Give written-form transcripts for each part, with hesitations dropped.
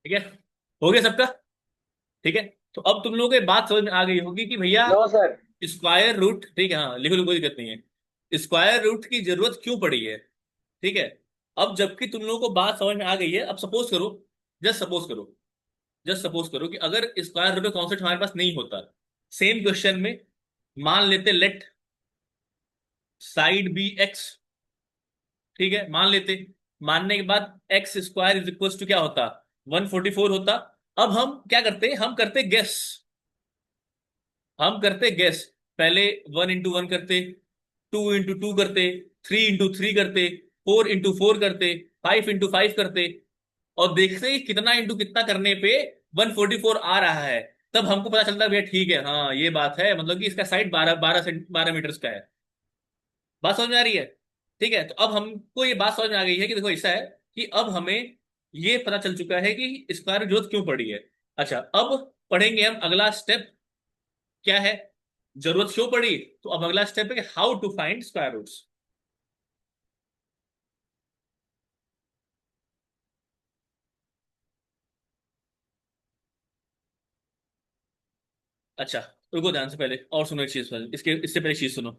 ठीक है, हो गया सबका? ठीक है, तो अब तुम लोगों को ये बात समझ में आ गई होगी कि भैया नो सर। स्क्वायर रूट, ठीक है, हाँ लिखो लिखो, कोई दिक्कत नहीं है, स्क्वायर रूट की जरूरत क्यों पड़ी है। ठीक है, अब जबकि तुम लोगों को बात समझ में आ गई है, अब सपोज करो, जस्ट सपोज करो, जस्ट सपोज करो कि अगर स्क्वायर रूट का कॉन्सेप्ट हमारे पास नहीं होता, सेम क्वेश्चन में मान लेते लेट साइड बी एक्स, ठीक है, मान लेते, मानने के बाद x square is equal to क्या होता, 144 होता। अब हम क्या करते, हम करते गेस, हम करते गेस, पहले 1 इंटू 1 करते, 2 इंटू 2 करते, 3 इंटू 3 करते, 4 इंटू 4 करते, 5 इंटू 5 करते, और देखते ही कितना इंटू कितना करने पे 144 आ रहा है। तब हमको पता चलता है भैया ठीक है, हाँ ये बात है, मतलब कि इसका साइड 12 मीटर्स का है। बात समझ में आ रही है? ठीक है, तो अब हमको ये बात समझ में आ गई है कि देखो ऐसा है कि अब हमें ये पता चल चुका है कि स्क्वायर जरूरत क्यों पड़ी है। अच्छा, अब पढ़ेंगे हम अगला स्टेप, क्या है, जरूरत क्यों पड़ी। तो अब अगला स्टेप है कि how to find square roots. अच्छा, रुको ध्यान से, पहले और सुनो एक चीज, पहले इसके इससे पहले चीज सुनो,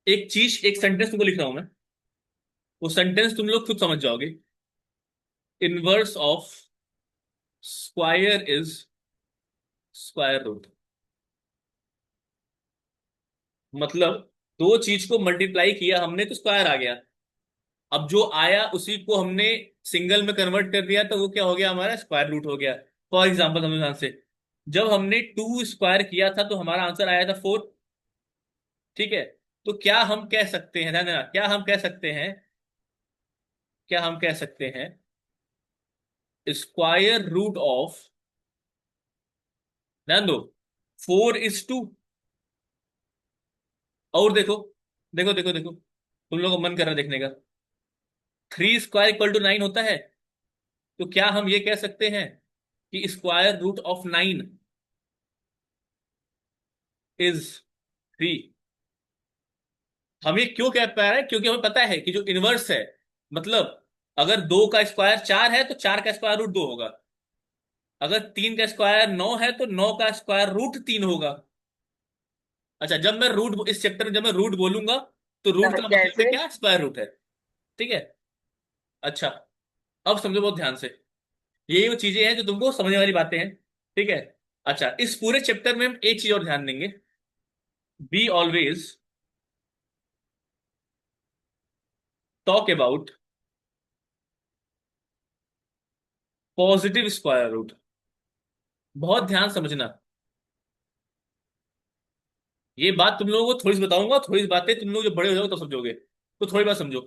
एक चीज, एक सेंटेंस तुमको लिख रहा हूं मैं, वो सेंटेंस तुम लोग खुद समझ जाओगे। Inverse of square is square root, मतलब दो चीज को मल्टीप्लाई किया हमने तो स्क्वायर आ गया। अब जो आया उसी को हमने सिंगल में कन्वर्ट कर दिया, तो वो क्या हो गया, हमारा स्क्वायर रूट हो गया। फॉर एग्जाम्पल समझो ध्यान से, जब हमने 2 स्क्वायर किया था तो हमारा आंसर आया था 4। ठीक है, तो क्या हम कह सकते हैं, ध्यान देना, क्या हम कह सकते हैं, क्या हम कह सकते हैं, स्क्वायर रूट ऑफ, ध्यान दो, 4 इज 2। और देखो, देखो देखो देखो, तुम लोगों को मन कर रहा है देखने का, 3 स्क्वायर इक्वल टू 9 होता है। तो क्या हम ये कह सकते हैं कि स्क्वायर रूट ऑफ 9 इज 3। हम ये क्यों कह पा रहे हैं, क्योंकि हमें पता है कि जो इनवर्स है, मतलब अगर 2 का स्क्वायर 4 है तो 4 का स्क्वायर रूट 2 होगा, अगर 3 का स्क्वायर 9 है तो 9 का स्क्वायर रूट 3 होगा। अच्छा, जब मैं रूट, इस चैप्टर में जब मैं रूट बोलूंगा तो रूट सर का मतलब है कैसे? क्या, स्क्वायर रूट है। ठीक है, अच्छा, अब समझो बहुत ध्यान से, यही वो चीजें हैं जो तुमको समझने वाली बातें हैं। ठीक है, अच्छा, इस पूरे चैप्टर में हम एक चीज और ध्यान देंगे, be always talk about positive square root. बहुत ध्यान समझना, ये बात तुम लोगों को थोड़ी सी बताऊंगा, थोड़ी सी बातें तुम लोग जब बड़े हो जाओगे तो समझोगे, तो थोड़ी बात समझो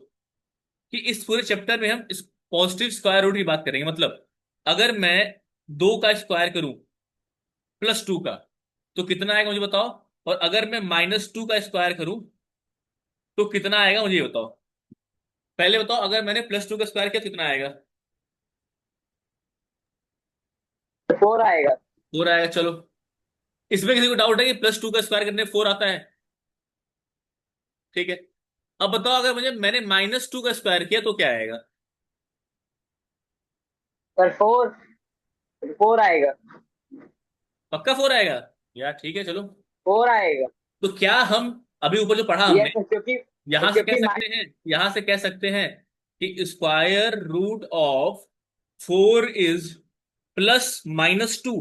कि इस पूरे चैप्टर में हम इस पॉजिटिव स्क्वायर रूट की बात करेंगे। मतलब अगर मैं 2 का स्क्वायर करूं +2 का, तो कितना आएगा मुझे बताओ। और अगर मैं -2 का स्क्वायर करूं तो कितना आएगा मुझे ये बताओ। पहले बताओ, अगर मैंने +2 का स्क्वायर किया तो कितना आएगा। 4 आएगा। 4 आएगा, चलो। इसमें किसी को डाउट है कि +2 का स्क्वायर करने 4 आता है? ठीक है, अब बताओ, अगर मैंने -2 का स्क्वायर किया तो क्या आएगा। सर 4, 4 आएगा। पक्का 4 आएगा? यार ठीक है, चलो। 4 आएगा। तो क्या हम अभी ऊपर जो पढ़ा हमने, यस सर, क्योंकि यहां से कह क्योंकि सकते हैं, यहां से कह सकते हैं कि स्क्वायर रूट ऑफ 4 इज +-2।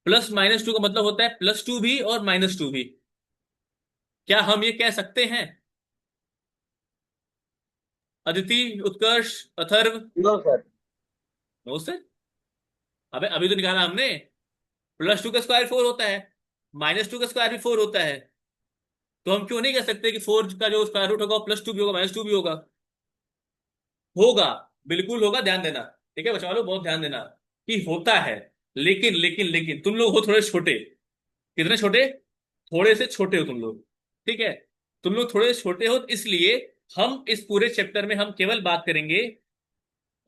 +-2 का मतलब होता है +2 भी और -2 भी। क्या हम ये कह सकते हैं, Aditi, Utkarsh, Atharva? No sir. No sir. अबे अभी तो निकाला हमने, +2 का स्क्वायर 4 होता है, -2 का स्क्वायर भी 4 होता है, तो हम क्यों नहीं कह सकते कि 4 का जो स्क्वायर रूट होगा +2 भी होगा, -2 भी होगा। होगा, बिल्कुल होगा, ध्यान देना। ठीक है बच्चों वालों, बहुत ध्यान देना कि होता है। लेकिन लेकिन लेकिन तुम लोग हो थोड़े छोटे, कितने छोटे, थोड़े से छोटे हो तुम लोग। ठीक है, तुम लोग थोड़े छोटे हो, इसलिए हम इस पूरे चैप्टर में हम केवल बात करेंगे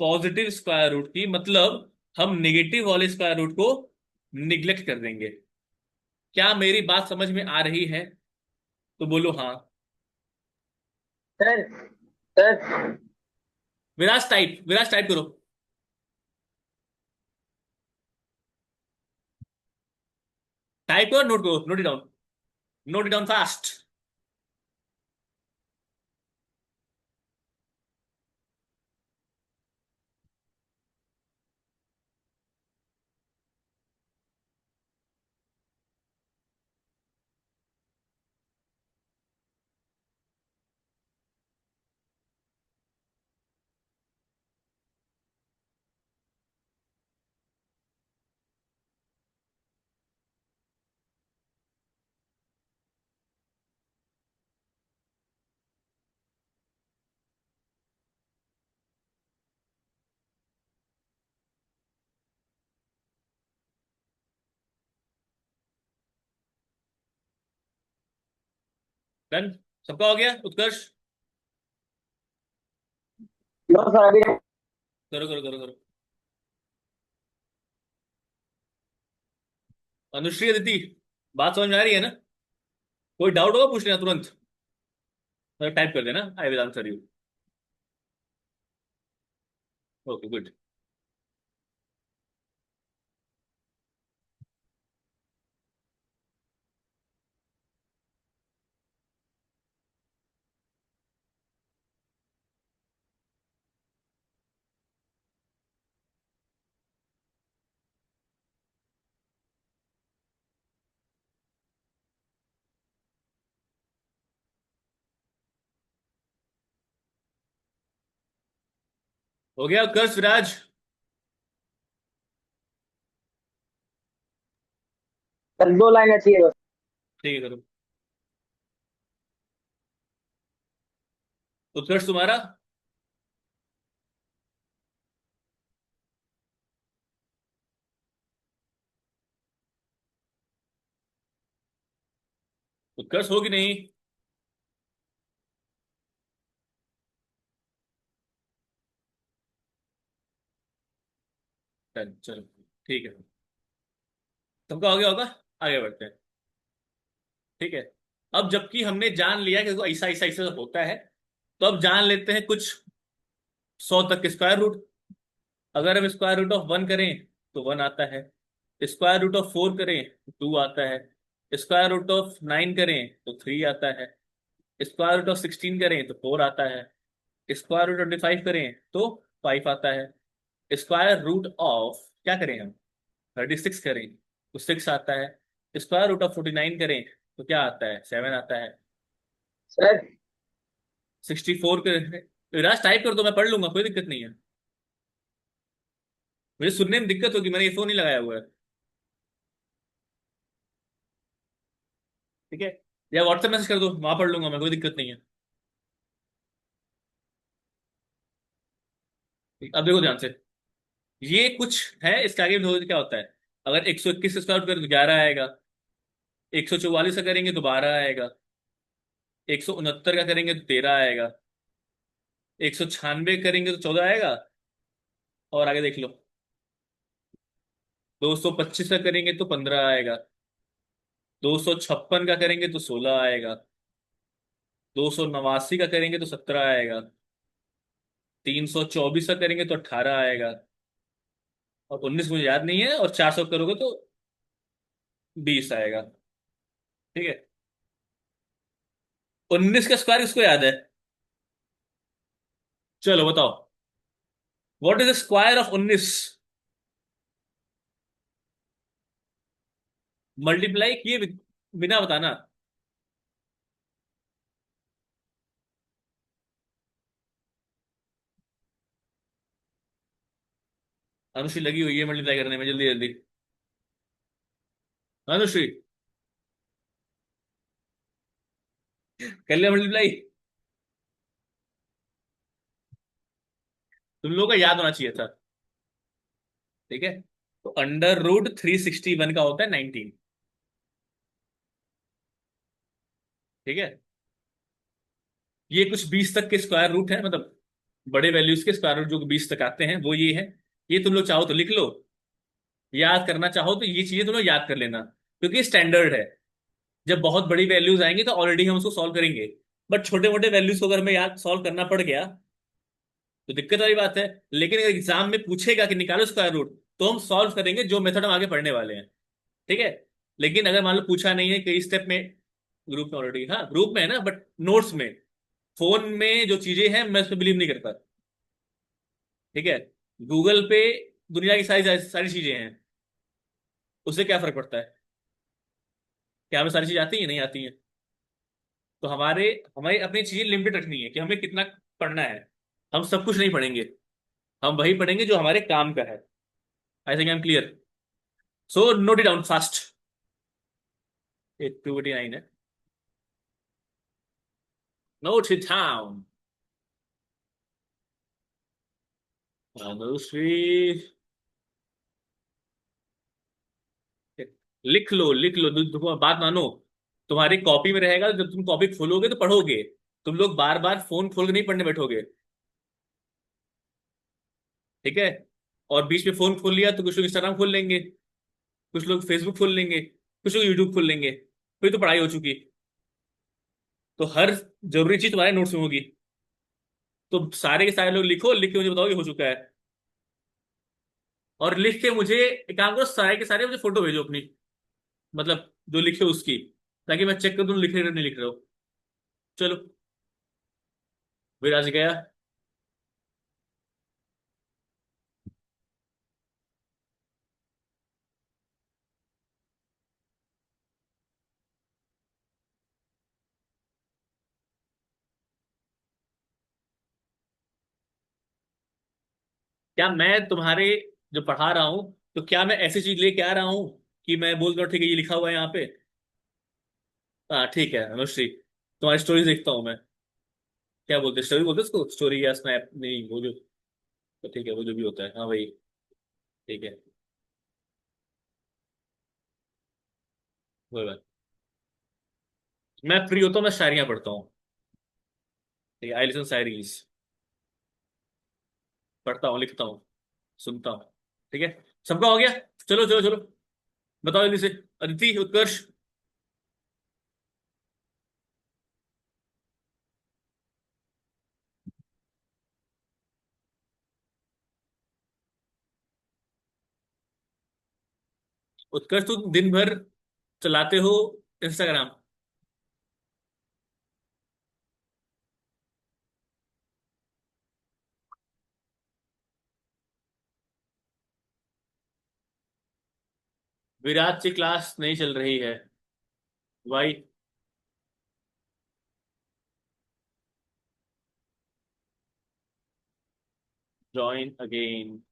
पॉजिटिव स्क्वायर रूट की, मतलब हम नेगेटिव वाले स्क्वायर रूट को निग्लेक्ट कर देंगे। क्या मेरी बात समझ में आ रही है? तो बोलो हाँ। सर सर विराज टाइप, विराज टाइप करो। टाइप करो, नोट करो, note it down, note it down fast. Done. सबका हो गया उत्कर्ष? नो सर अभी। करो करो करो करो। अनुश्री, अदिति, बात समझ में आ रही है ना? कोई डाउट होगा पूछ लेना तुरंत, टाइप कर देना, I will answer you. Okay good. हो गया उत्कर्ष, विराज? सर 2 लाइनें चाहिए बस। ठीक है, करो। उत्कर्ष तुम्हारा? उत्कर्ष हो कि नहीं? डन, चलो। ठीक है, सबका हो गया होगा। आगे बढ़ते हैं। ठीक है। अब जबकि हमने जान लिया कि ऐसा ऐसा ऐसा होता है, तो अब जान लेते हैं कुछ 100 तक के स्क्वायर रूट। अगर हम स्क्वायर रूट ऑफ 1 करें तो 1 आता है, स्क्वायर रूट ऑफ 4 करें तो 2 आता है, स्क्वायर रूट ऑफ 9 करें तो 3 आता है, स्क्वायर रूट ऑफ 16 करें तो 4 आता है, स्क्वायर रूट ऑफ 25 करें तो 5 आता है, स्क्वायर रूट ऑफ क्या करें हम, 36 करें तो 6 आता है, स्क्वायर रूट ऑफ 49 करें तो क्या आता है, 7 आता है, सर 64 करें। विराज टाइप कर दो, मैं पढ़ लूंगा, कोई दिक्कत नहीं है। मुझे सुनने में दिक्कत होगी, मैंने ईयरफोन नहीं लगाया हुआ है। ठीक है, या व्हाट्सएप मैसेज कर दो, वहां पढ़ लूंगा मैं, कोई दिक्कत नहीं है। अब देखो ध्यान से, ये कुछ है, इसके आगे भी क्या होता है। अगर 121 स्क्वायर करें तो 11 आएगा, 144 का करेंगे तो 12 आएगा, 169 का करेंगे तो 13 आएगा, 196 करेंगे तो 14 आएगा, और आगे देख लो, 225 का करेंगे तो 15 आएगा, 256 का करेंगे तो 16 आएगा, 289 का करेंगे तो 17 आएगा, 324 का करेंगे तो 18 आएगा, और 19 मुझे याद नहीं है, और 400 करोगे तो 20 आएगा। ठीक है। 19 का स्क्वायर किसको याद है? चलो बताओ, what is the square of 19? Multiply किए बिना बताना। अनुश्री लगी हुई है मल्टीप्लाई करने में, जल्दी जल्दी। अनुश्री, कर लिया मल्टीप्लाई? तुम लोगों का याद होना चाहिए था। ठीक है, तो अंडर रूट 361 का होता है 19। ठीक है, ये कुछ 20 तक के स्क्वायर रूट है, मतलब बड़े वैल्यूज के स्क्वायर रूट जो 20 तक आते हैं वो ये है। ये तुम लोग चाहो तो लिख लो, याद करना चाहो तो ये चीजें तुम लोग याद कर लेना, क्योंकि स्टैंडर्ड है। जब बहुत बड़ी वैल्यूज आएंगी तो ऑलरेडी हम उसको सॉल्व करेंगे, बट छोटे मोटे वैल्यूज को अगर हमें याद सॉल्व करना पड़ गया तो दिक्कत वाली बात है। लेकिन अगर एग्जाम में पूछेगा कि निकालो स्क्वायर रूट, तो हम सॉल्व करेंगे जो मेथड हम आगे पढ़ने वाले हैं। ठीक है, लेकिन अगर मान लो पूछा नहीं है कई स्टेप में, ग्रुप में ऑलरेडी, हाँ ग्रुप में है ना, बट नोट्स में, फोन में जो चीजें हैं मैं उस पर बिलीव नहीं करता। ठीक है। गूगल पे दुनिया की सारी सारी चीजें हैं, उससे क्या फर्क पड़ता है? क्या हमें सारी चीजें आती हैं? नहीं आती हैं। तो हमारे हमें अपनी चीजें लिमिटेड रखनी है कि हमें कितना पढ़ना है। हम सब कुछ नहीं पढ़ेंगे, हम वही पढ़ेंगे जो हमारे काम का है। I think I am clear. So note it down fast. 8289 है। Note it down. अनुश्री, लिख लो लिख लो, बात मानो। तुम्हारी कॉपी में रहेगा, जब तुम कॉपी खोलोगे तो पढ़ोगे। तुम लोग बार बार फोन खोल के नहीं पढ़ने बैठोगे। ठीक है। और बीच में फोन खोल लिया तो कुछ लोग इंस्टाग्राम खोल लेंगे, कुछ लोग फेसबुक खोल लेंगे, कुछ लोग यूट्यूब खोल लेंगे, फिर तो पढ़ाई हो चुकी। तो हर जरूरी चीज तुम्हारे नोट्स में होगी। तो सारे के सारे लोग लिखो, लिख के मुझे बताओ ये हो चुका है। और लिख के मुझे एक काम करो, सारे के सारे मुझे फोटो भेजो अपनी, मतलब जो लिखे उसकी, ताकि मैं चेक कर दूं लिख रहे हो नहीं लिख रहे हो। चलो, विराज गया। क्या मैं तुम्हारे जो पढ़ा रहा हूँ, तो क्या मैं ऐसी चीज लेके आ रहा हूँ कि मैं बोल रहा हूँ ठीक है ये लिखा हुआ है यहाँ पे? हाँ ठीक है अनुश्री, तुम्हारी स्टोरी देखता हूँ मैं। क्या बोलते, स्टोरी बोलते उसको, स्टोरी या स्नैप नहीं, वो जो, तो ठीक है वो जो भी होता है, हाँ भाई। ठीक है, कोई बात। मैं फ्री होता हूँ, मैं शायरियाँ पढ़ता हूँ। ठीक है, आई लिसन शायरीज। पढ़ता हूँ, लिखता हूँ, सुनता हूँ। ठीक है। सबका हो गया? चलो चलो चलो, बताओ जल्दी से। अदिति, उत्कर्ष। उत्कर्ष तुम दिन भर चलाते हो इंस्टाग्राम। विराट की क्लास नहीं चल रही है? Why? Join again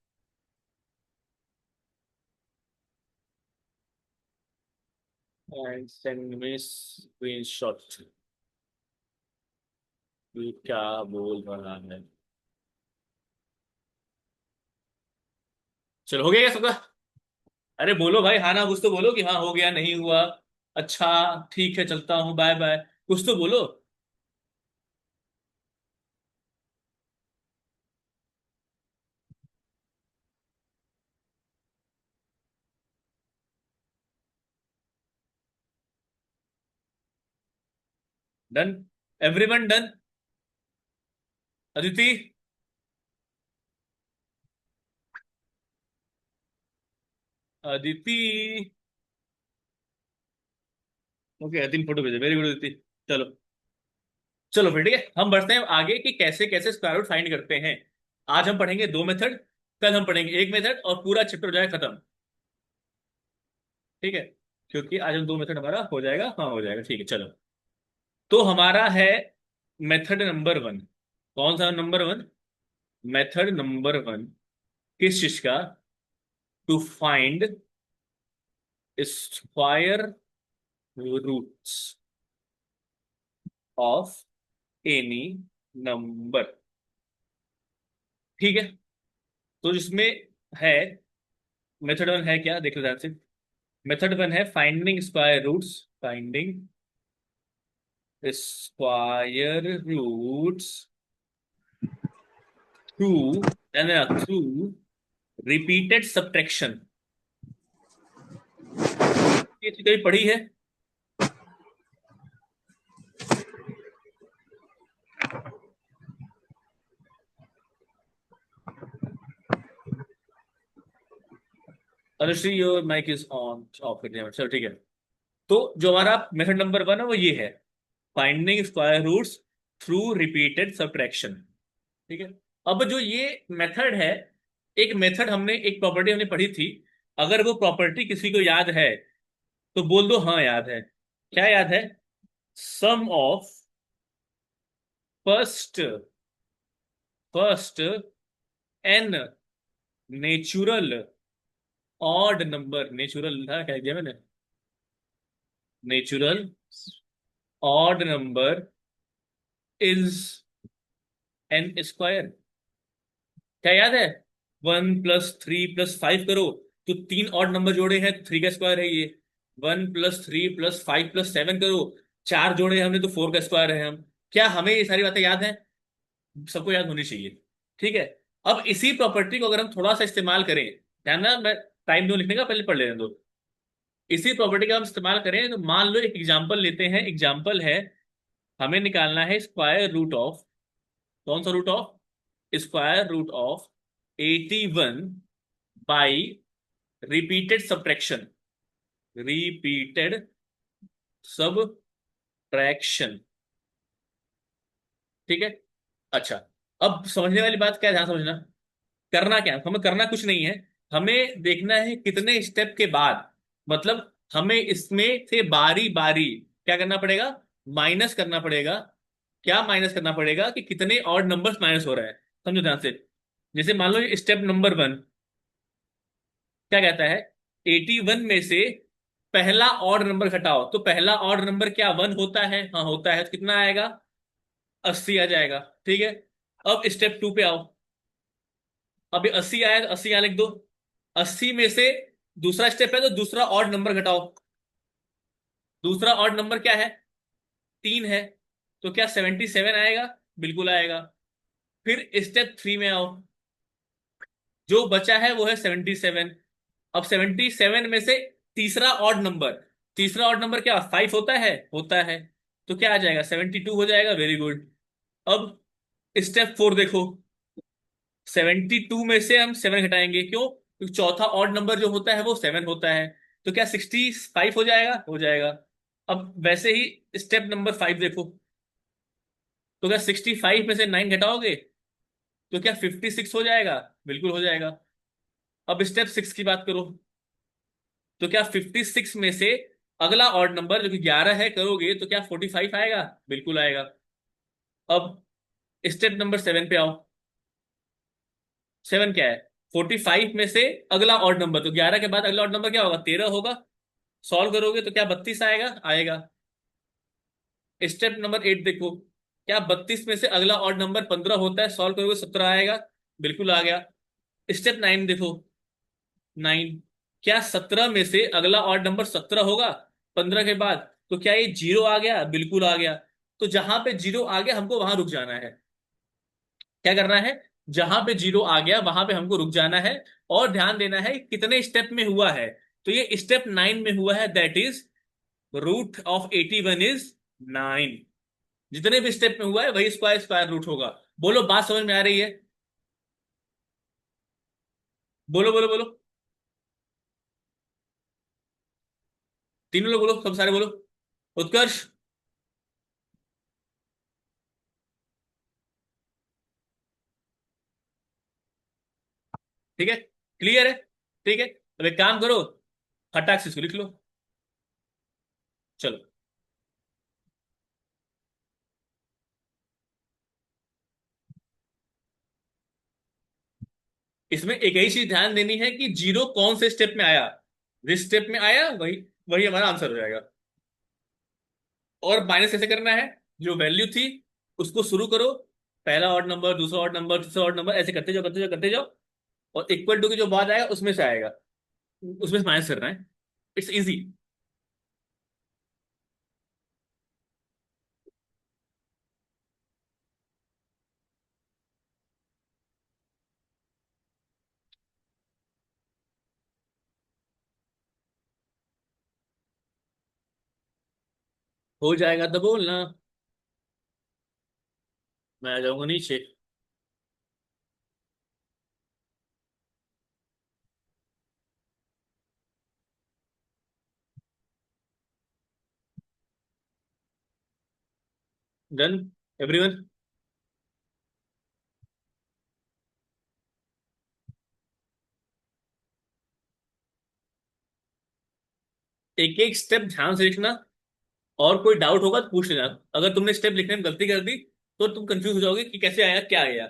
and send me screenshot. क्या बोल रहा है? चलो, हो गया क्या सबका? अरे बोलो भाई, हाँ ना कुछ तो बोलो कि हाँ हो गया, नहीं हुआ, अच्छा, ठीक है चलता हूँ, बाय बाय, कुछ तो बोलो। Done? Everyone done? Aditi? Aditi? Okay, 3 photo भेजे, वेरी गुड अदिति। चलो, चलो फिर ठीक है, हम बढ़ते हैं आगे कि कैसे कैसे स्क्वायर रूट फाइंड करते हैं। आज हम पढ़ेंगे 2 मेथड, कल हम पढ़ेंगे एक मेथड, और पूरा चैप्टर हो जाएगा खत्म। ठीक है, क्योंकि आज हम 2 मेथड हमारा हो जाएगा, हाँ हो जाएगा, ठीक है चलो। तो हमारा है मेथड नंबर 1। कौन सा नंबर 1? मेथड नंबर 1 किस चीज का? To find square roots of any number. ठीक है। तो जिसमें है, मेथड 1 है क्या, देख लो ध्यान से। मेथड 1 है finding square roots, finding square roots through, through repeated subtraction. ये चीज कहीं पढ़ी है? Anushri your mic is on, off कर दिया, चलो ठीक है। तो जो हमारा मेथड नंबर 1 है वो ये है, finding square roots through repeated subtraction. ठीक है। अब जो ये मेथड है, एक मेथड हमने, एक प्रॉपर्टी हमने पढ़ी थी, अगर वो प्रॉपर्टी किसी को याद है तो बोल दो हाँ याद है। क्या याद है? Sum of first first n natural odd number, natural था क्या किया मैंने, natural odd number is n square. क्या याद है? 1 + 3 + 5 करो तो तीन ऑड नंबर जोड़े हैं तो 3 का स्क्वायर है ये। 1 + 3 + 5 + 7 करो, चार जोड़े हैं हमने तो 4 का स्क्वायर है हम। क्या हमें ये सारी बातें याद हैं? सबको याद होनी चाहिए। ठीक है। अब इसी प्रॉपर्टी को अगर हम थोड़ा सा इस्तेमाल करें, ध्यान ना, मैं टाइम दो लिखने का, पहले पढ़ लेने दो। इसी प्रॉपर्टी का हम इस्तेमाल करें तो मान लो एक एग्जांपल लेते हैं। एग्जांपल है, हमें निकालना है स्क्वायर रूट ऑफ, कौन सा root of? Square root of 81 by repeated subtraction, repeated subtraction. ठीक है। अच्छा, अब समझने वाली बात क्या है, ध्यान समझना। करना क्या है? हमें करना कुछ नहीं है, हमें देखना है कितने स्टेप के बाद, मतलब हमें इसमें से बारी बारी क्या करना पड़ेगा, माइनस करना पड़ेगा। क्या माइनस करना पड़ेगा कि कितने ऑड नंबर्स माइनस हो रहे हैं। समझो ध्यान से। जैसे मान लो स्टेप नंबर 1 क्या कहता है, 81 में से पहला ऑड नंबर घटाओ, तो पहला ऑड नंबर क्या 1 होता है? हाँ होता है, तो कितना आएगा? 80 आ जाएगा। ठीक है। अब स्टेप 2 पे आओ। अभी 80 आया तो 80 यहाँ लिख दो। 80 में से दूसरा स्टेप है तो दूसरा ऑड नंबर घटाओ। दूसरा ऑड नंबर क्या है? 3 है। तो क्या 77 आएगा? बिल्कुल आएगा। फिर स्टेप 3 में आओ, जो बचा है वो है 77। अब 77 में से तीसरा ऑड नंबर, तीसरा ऑड नंबर क्या 5 होता है? होता है। तो क्या आ जाएगा? 72 हो जाएगा। Very good. अब स्टेप 4 देखो, 72 में से हम 7 घटाएंगे, क्यों? क्योंकि चौथा ऑड नंबर जो होता है वो 7 होता है। तो क्या 65 हो जाएगा? हो जाएगा। अब वैसे ही स्टेप नंबर 5 देखो, तो क्या 65 में से 9 घटाओगे तो क्या 56 हो जाएगा? बिल्कुल हो जाएगा। अब स्टेप 6 की बात करो, तो क्या 56 में से अगला ऑड नंबर जो कि 11 है करोगे तो क्या 45 आएगा? बिल्कुल आएगा। अब स्टेप नंबर 7 पे आओ। 7 क्या है? 45 में से अगला ऑड नंबर, तो 11 के बाद अगला ऑड नंबर क्या होगा? 13 होगा। सॉल्व करोगे तो क्या 32 आएगा? आएगा। स्टेप नंबर 8 देखो, क्या 32 में से अगला ऑड नंबर 15 होता है? सॉल्व करोगे 17 आएगा। बिल्कुल आ गया। स्टेप 9 देखो, 9, क्या 17 में से अगला ऑड नंबर 17 होगा 15 के बाद? तो क्या ये जीरो आ गया? बिल्कुल आ गया। तो जहां पे जीरो आ गया हमको वहां रुक जाना है। क्या करना है? जहां पे जीरो आ गया वहां पे हमको रुक जाना है। और ध्यान देना है कितने स्टेप में हुआ है। तो ये स्टेप 9 में हुआ है, that is root of 81 is 9। जितने भी स्टेप में हुआ है वही स्क्वायर स्क्वायर रूट होगा। बोलो बात समझ में आ रही है? बोलो बोलो बोलो। तीनों लोग बोलो, सब सारे बोलो। उत्कर्ष। ठीक है, क्लियर है? ठीक है, अब एक काम करो, फटाक से इसको लिख लो। चलो। इसमें एक ही चीज ध्यान देनी है कि जीरो कौन से स्टेप में आया। जिस स्टेप में आया वही वही हमारा आंसर हो जाएगा। और माइनस कैसे करना है? जो वैल्यू थी उसको शुरू करो, पहला ऑड नंबर, दूसरा ऑड नंबर, तीसरा ऑड नंबर, ऐसे करते जाओ करते जाओ करते जाओ। और इक्वल टू के जो बाद आएगा उसमें से आएगा, उसमें से माइनस करना है। It's easy. हो जाएगा तो बोलना, मैं आ जाऊंगा नीचे। Done everyone. एक एक स्टेप ध्यान से लिखना, और कोई डाउट होगा तो पूछ लेना। अगर तुमने स्टेप लिखने में गलती कर दी तो तुम कंफ्यूज हो जाओगे कि कैसे आया क्या आया।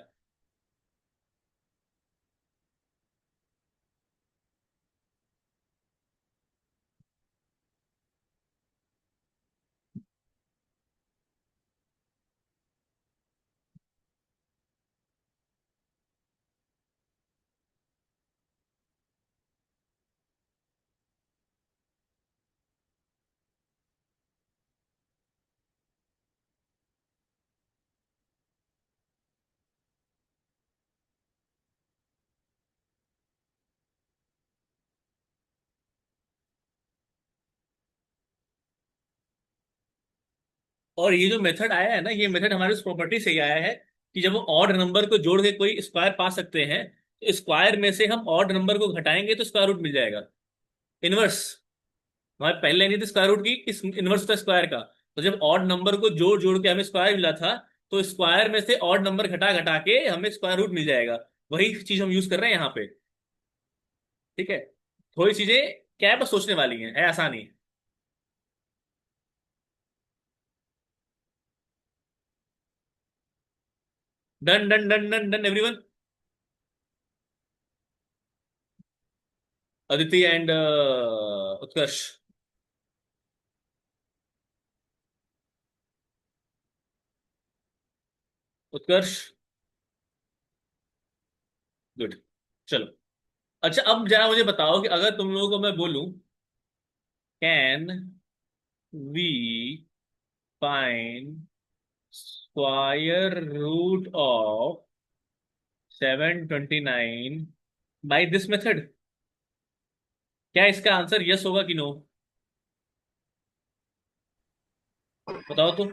और ये जो मेथड आया है ना, ये मेथड हमारे उस प्रॉपर्टी से ही आया है कि जब वो ऑड नंबर को जोड़ के कोई स्क्वायर पा सकते हैं, तो स्क्वायर में से हम ऑड नंबर को घटाएंगे तो स्क्वायर रूट मिल जाएगा। इनवर्स। हमारे पहले लाइन थी स्क्वायर रूट की, इस इनवर्स होता है स्क्वायर का। तो जब ऑड नंबर को जोड़ जोड़ के हमें स्क्वायर मिला था, तो स्क्वायर में से ऑड नंबर घटा घटा के हमें स्क्वायर रूट मिल जाएगा। वही चीज हम यूज कर रहे हैं यहाँ पे। ठीक है। थोड़ी चीजें क्या है, बस सोचने वाली हैं, है आसानी। Done done done done done everyone. Aditi and Utkarsh. Utkarsh. Good. चलो। अच्छा, अब जरा मुझे बताओ कि अगर तुम लोगों को मैं बोलूं, can we find square root of 729 by this method, क्या इसका आंसर यस होगा कि नो? बताओ तो।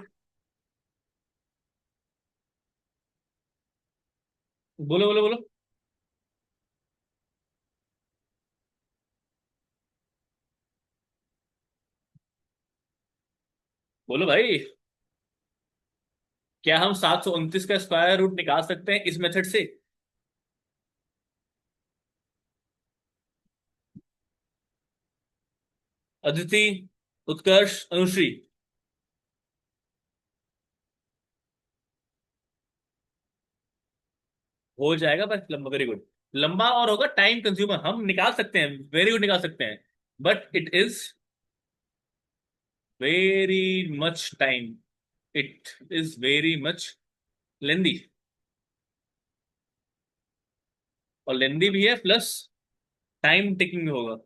बोलो बोलो बोलो। बोलो भाई। क्या हम 729 का स्क्वायर रूट निकाल सकते हैं इस मेथड से? अदिति, उत्कर्ष, अनुश्री। हो जाएगा, पर लंबा, वेरी गुड। लंबा और होगा टाइम कंज्यूमर, हम निकाल सकते हैं, वेरी गुड निकाल सकते हैं, but it is very much time, it is very much lengthy. और लेंदी भी है, प्लस टाइम टेकिंग भी होगा।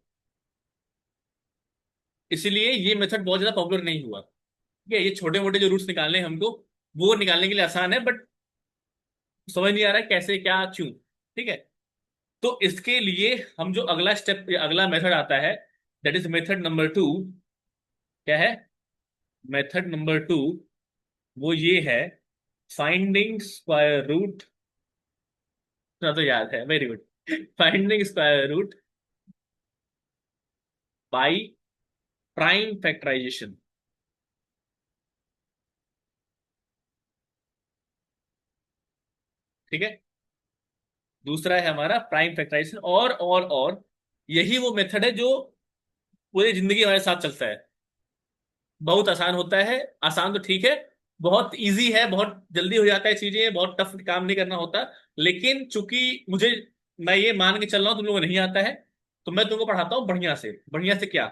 इसलिए ये मेथड बहुत ज्यादा पॉपुलर नहीं हुआ। ठीक है, ये छोटे मोटे जो रूट्स निकालने हैं हमको, वो निकालने के लिए आसान है, बट समझ नहीं आ रहा है कैसे क्या क्यों। ठीक है। तो इसके लिए हम जो अगला स्टेप, अगला मेथड आता है, दैट इज मेथड नंबर 2। क्या है मेथड नंबर 2? वो ये है, फाइंडिंग स्क्वायर रूट। ना तो याद है, very good. Finding square root by prime factorization. ठीक है। दूसरा है हमारा प्राइम फैक्टराइजेशन, और यही वो मेथड है जो पूरी जिंदगी हमारे साथ चलता है। बहुत आसान होता है। आसान तो ठीक है, बहुत इजी है, बहुत जल्दी हो जाता है चीजें, बहुत टफ काम नहीं करना होता। लेकिन चूंकि मुझे, मैं ये मान के चल रहा हूँ तुम लोगों को नहीं आता है, तो मैं तुमको पढ़ाता हूँ बढ़िया से। बढ़िया से क्या?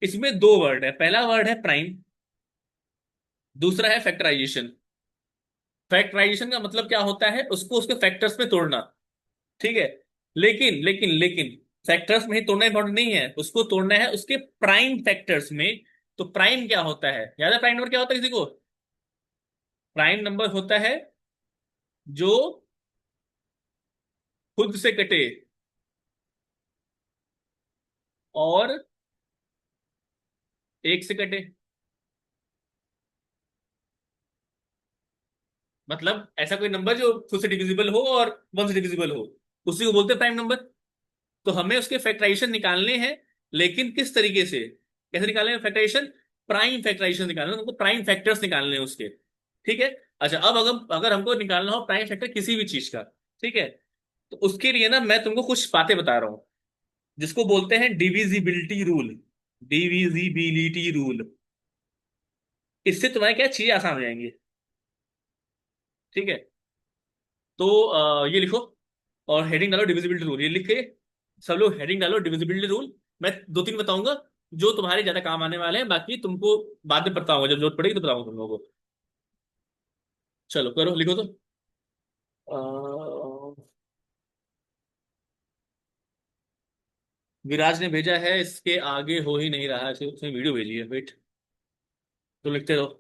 इसमें दो वर्ड है, पहला वर्ड है प्राइम, दूसरा है फैक्टराइजेशन। फैक्टराइजेशन का मतलब क्या होता है? उसको उसके फैक्टर्स में तोड़ना। ठीक है। लेकिन फैक्टर्स में ही तोड़ना इंपॉर्टेंट नहीं है, उसको तोड़ना है उसके प्राइम फैक्टर्स में। तो प्राइम क्या होता है? याद है प्राइम नंबर क्या होता है किसी को? प्राइम नंबर होता है जो खुद से कटे और एक से कटे। मतलब ऐसा कोई नंबर जो खुद से डिविजिबल हो और वन से डिविजिबल हो, उसी को बोलते हैं प्राइम नंबर। तो हमें उसके फैक्टराइजेशन निकालने हैं, लेकिन किस तरीके से, कैसे निकालने हैं फैक्टराइजेशन? प्राइम फैक्टराइजेशन निकालना है, उनको प्राइम फैक्टर्स निकालने हैं उसके। ठीक है। अच्छा, अब अगर अगर हमको निकालना हो प्राइम फैक्टर किसी भी चीज का, ठीक है, तो उसके लिए ना मैं तुमको कुछ बातें बता रहा हूँ, जिसको बोलते हैं डिविजिबिलिटी रूल। Divisibility rule. इससे तुम्हारी क्या चीजें आसान हो जाएंगी। ठीक है। तो ये लिखो, और हेडिंग डालो डिविजिबिलिटी रूल, ये लिख के सब लोग हेडिंग डालो डिविजिबिलिटी रूल। मैं दो तीन बताऊंगा जो तुम्हारे ज्यादा काम आने वाले हैं, बाकी तुमको बाद में बताऊंगा, जब जरूरत पड़ेगी तो बताऊंगा तुम लोगों को। चलो करो, लिखो तो। अ, विराज ने भेजा है, इसके आगे हो ही नहीं रहा है, उसने वीडियो भेजी है, वेट। तो लिखते रहो।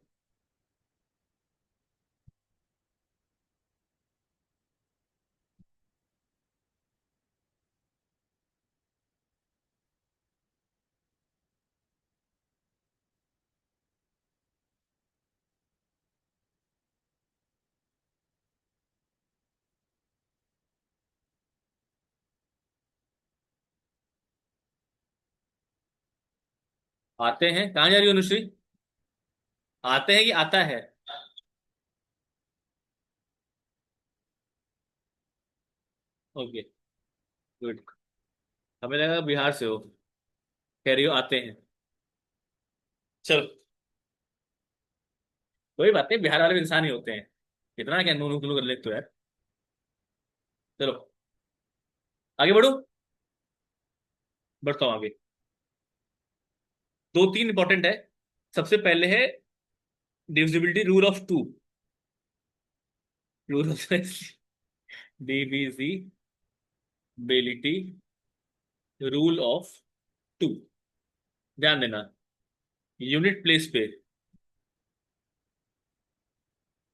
आते हैं, कहाँ जा रही हो अनुश्री? आते हैं कि आता है? Okay, good. हमें लगा बिहार से हो, कह रही हो आते हैं। चलो, कोई बात नहीं, बिहार वाले भी इंसान ही होते हैं, इतना क्या नूनू नूनू कर लेते हो यार। चलो आगे बढ़ो, बढ़ता हूँ आगे। दो तीन इंपॉर्टेंट है। सबसे पहले है divisibility rule of two. Rule of divisibility rule of two. ध्यान देना, यूनिट प्लेस पे।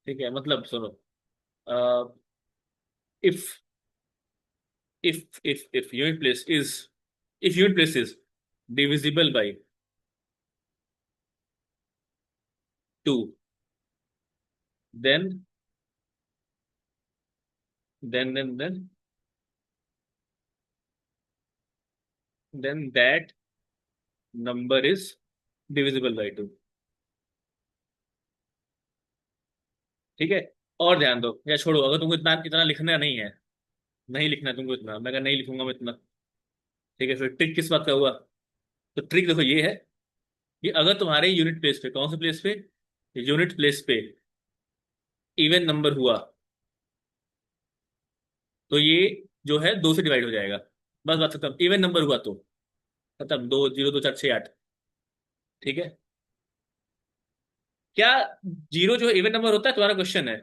ठीक है, मतलब सुनो, if if unit place is, if unit place is divisible by 2, then then then that number is divisible by 2। ठीक है। और ध्यान दो या छोड़ो, अगर तुमको इतना इतना लिखना नहीं है, नहीं लिखना है तुमको इतना, मैं अगर नहीं लिखूंगा मैं इतना, ठीक है, फिर ट्रिक किस बात का हुआ? तो ट्रिक देखो ये है कि अगर तुम्हारे यूनिट प्लेस पे, कौन से प्लेस पे, यूनिट प्लेस पे इवन नंबर हुआ, तो ये जो है दो से डिवाइड हो जाएगा। बस बात खत्म, इवन नंबर हुआ तो खत्म, दो जीरो दो चार छः आठ। ठीक है। क्या जीरो जो इवन नंबर होता है, तुम्हारा क्वेश्चन है,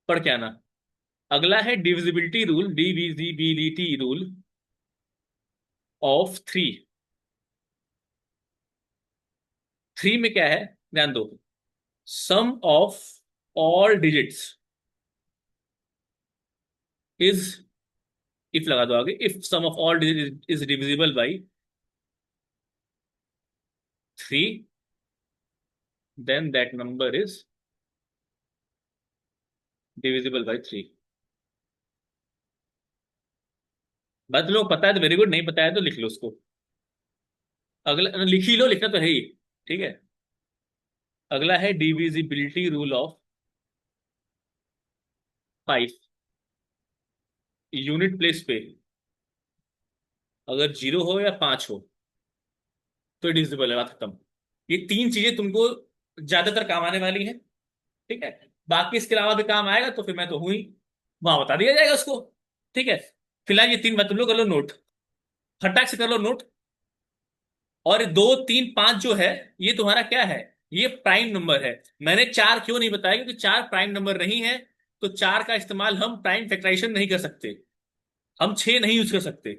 पढ़ के आना। अगला है divisibility rule, divisibility rule of three. Three में क्या है, ध्यान दो, sum of all digits is, if लगा दो आगे, if sum of all digit is divisible by three, then that number is divisible by three. बात तुम लोग पता है तो वेरी गुड, नहीं पता है तो लिख लो उसको। अगला लिख ही लो, लिखना तो है ही। ठीक है। अगला है divisibility rule of five. Unit place पे अगर जीरो हो या पांच हो तो डिविजिबल है, बात खत्म। ये तीन चीजें तुमको ज्यादातर काम आने वाली हैं। ठीक है। बाकी इसके अलावा भी काम आएगा तो फिर मैं तो हूं ही, वहां बता दिया जाएगा उसको। ठीक है। फिलहाल ये तीन बात तुम लोग कर लो नोट, फटाक से कर लो नोट। और दो तीन पांच जो है, ये तुम्हारा क्या है, ये प्राइम नंबर है। मैंने चार क्यों नहीं बताया, क्योंकि चार प्राइम नंबर नहीं है, तो चार का इस्तेमाल हम प्राइम फैक्टराइजेशन नहीं कर सकते। हम छह नहीं यूज कर सकते।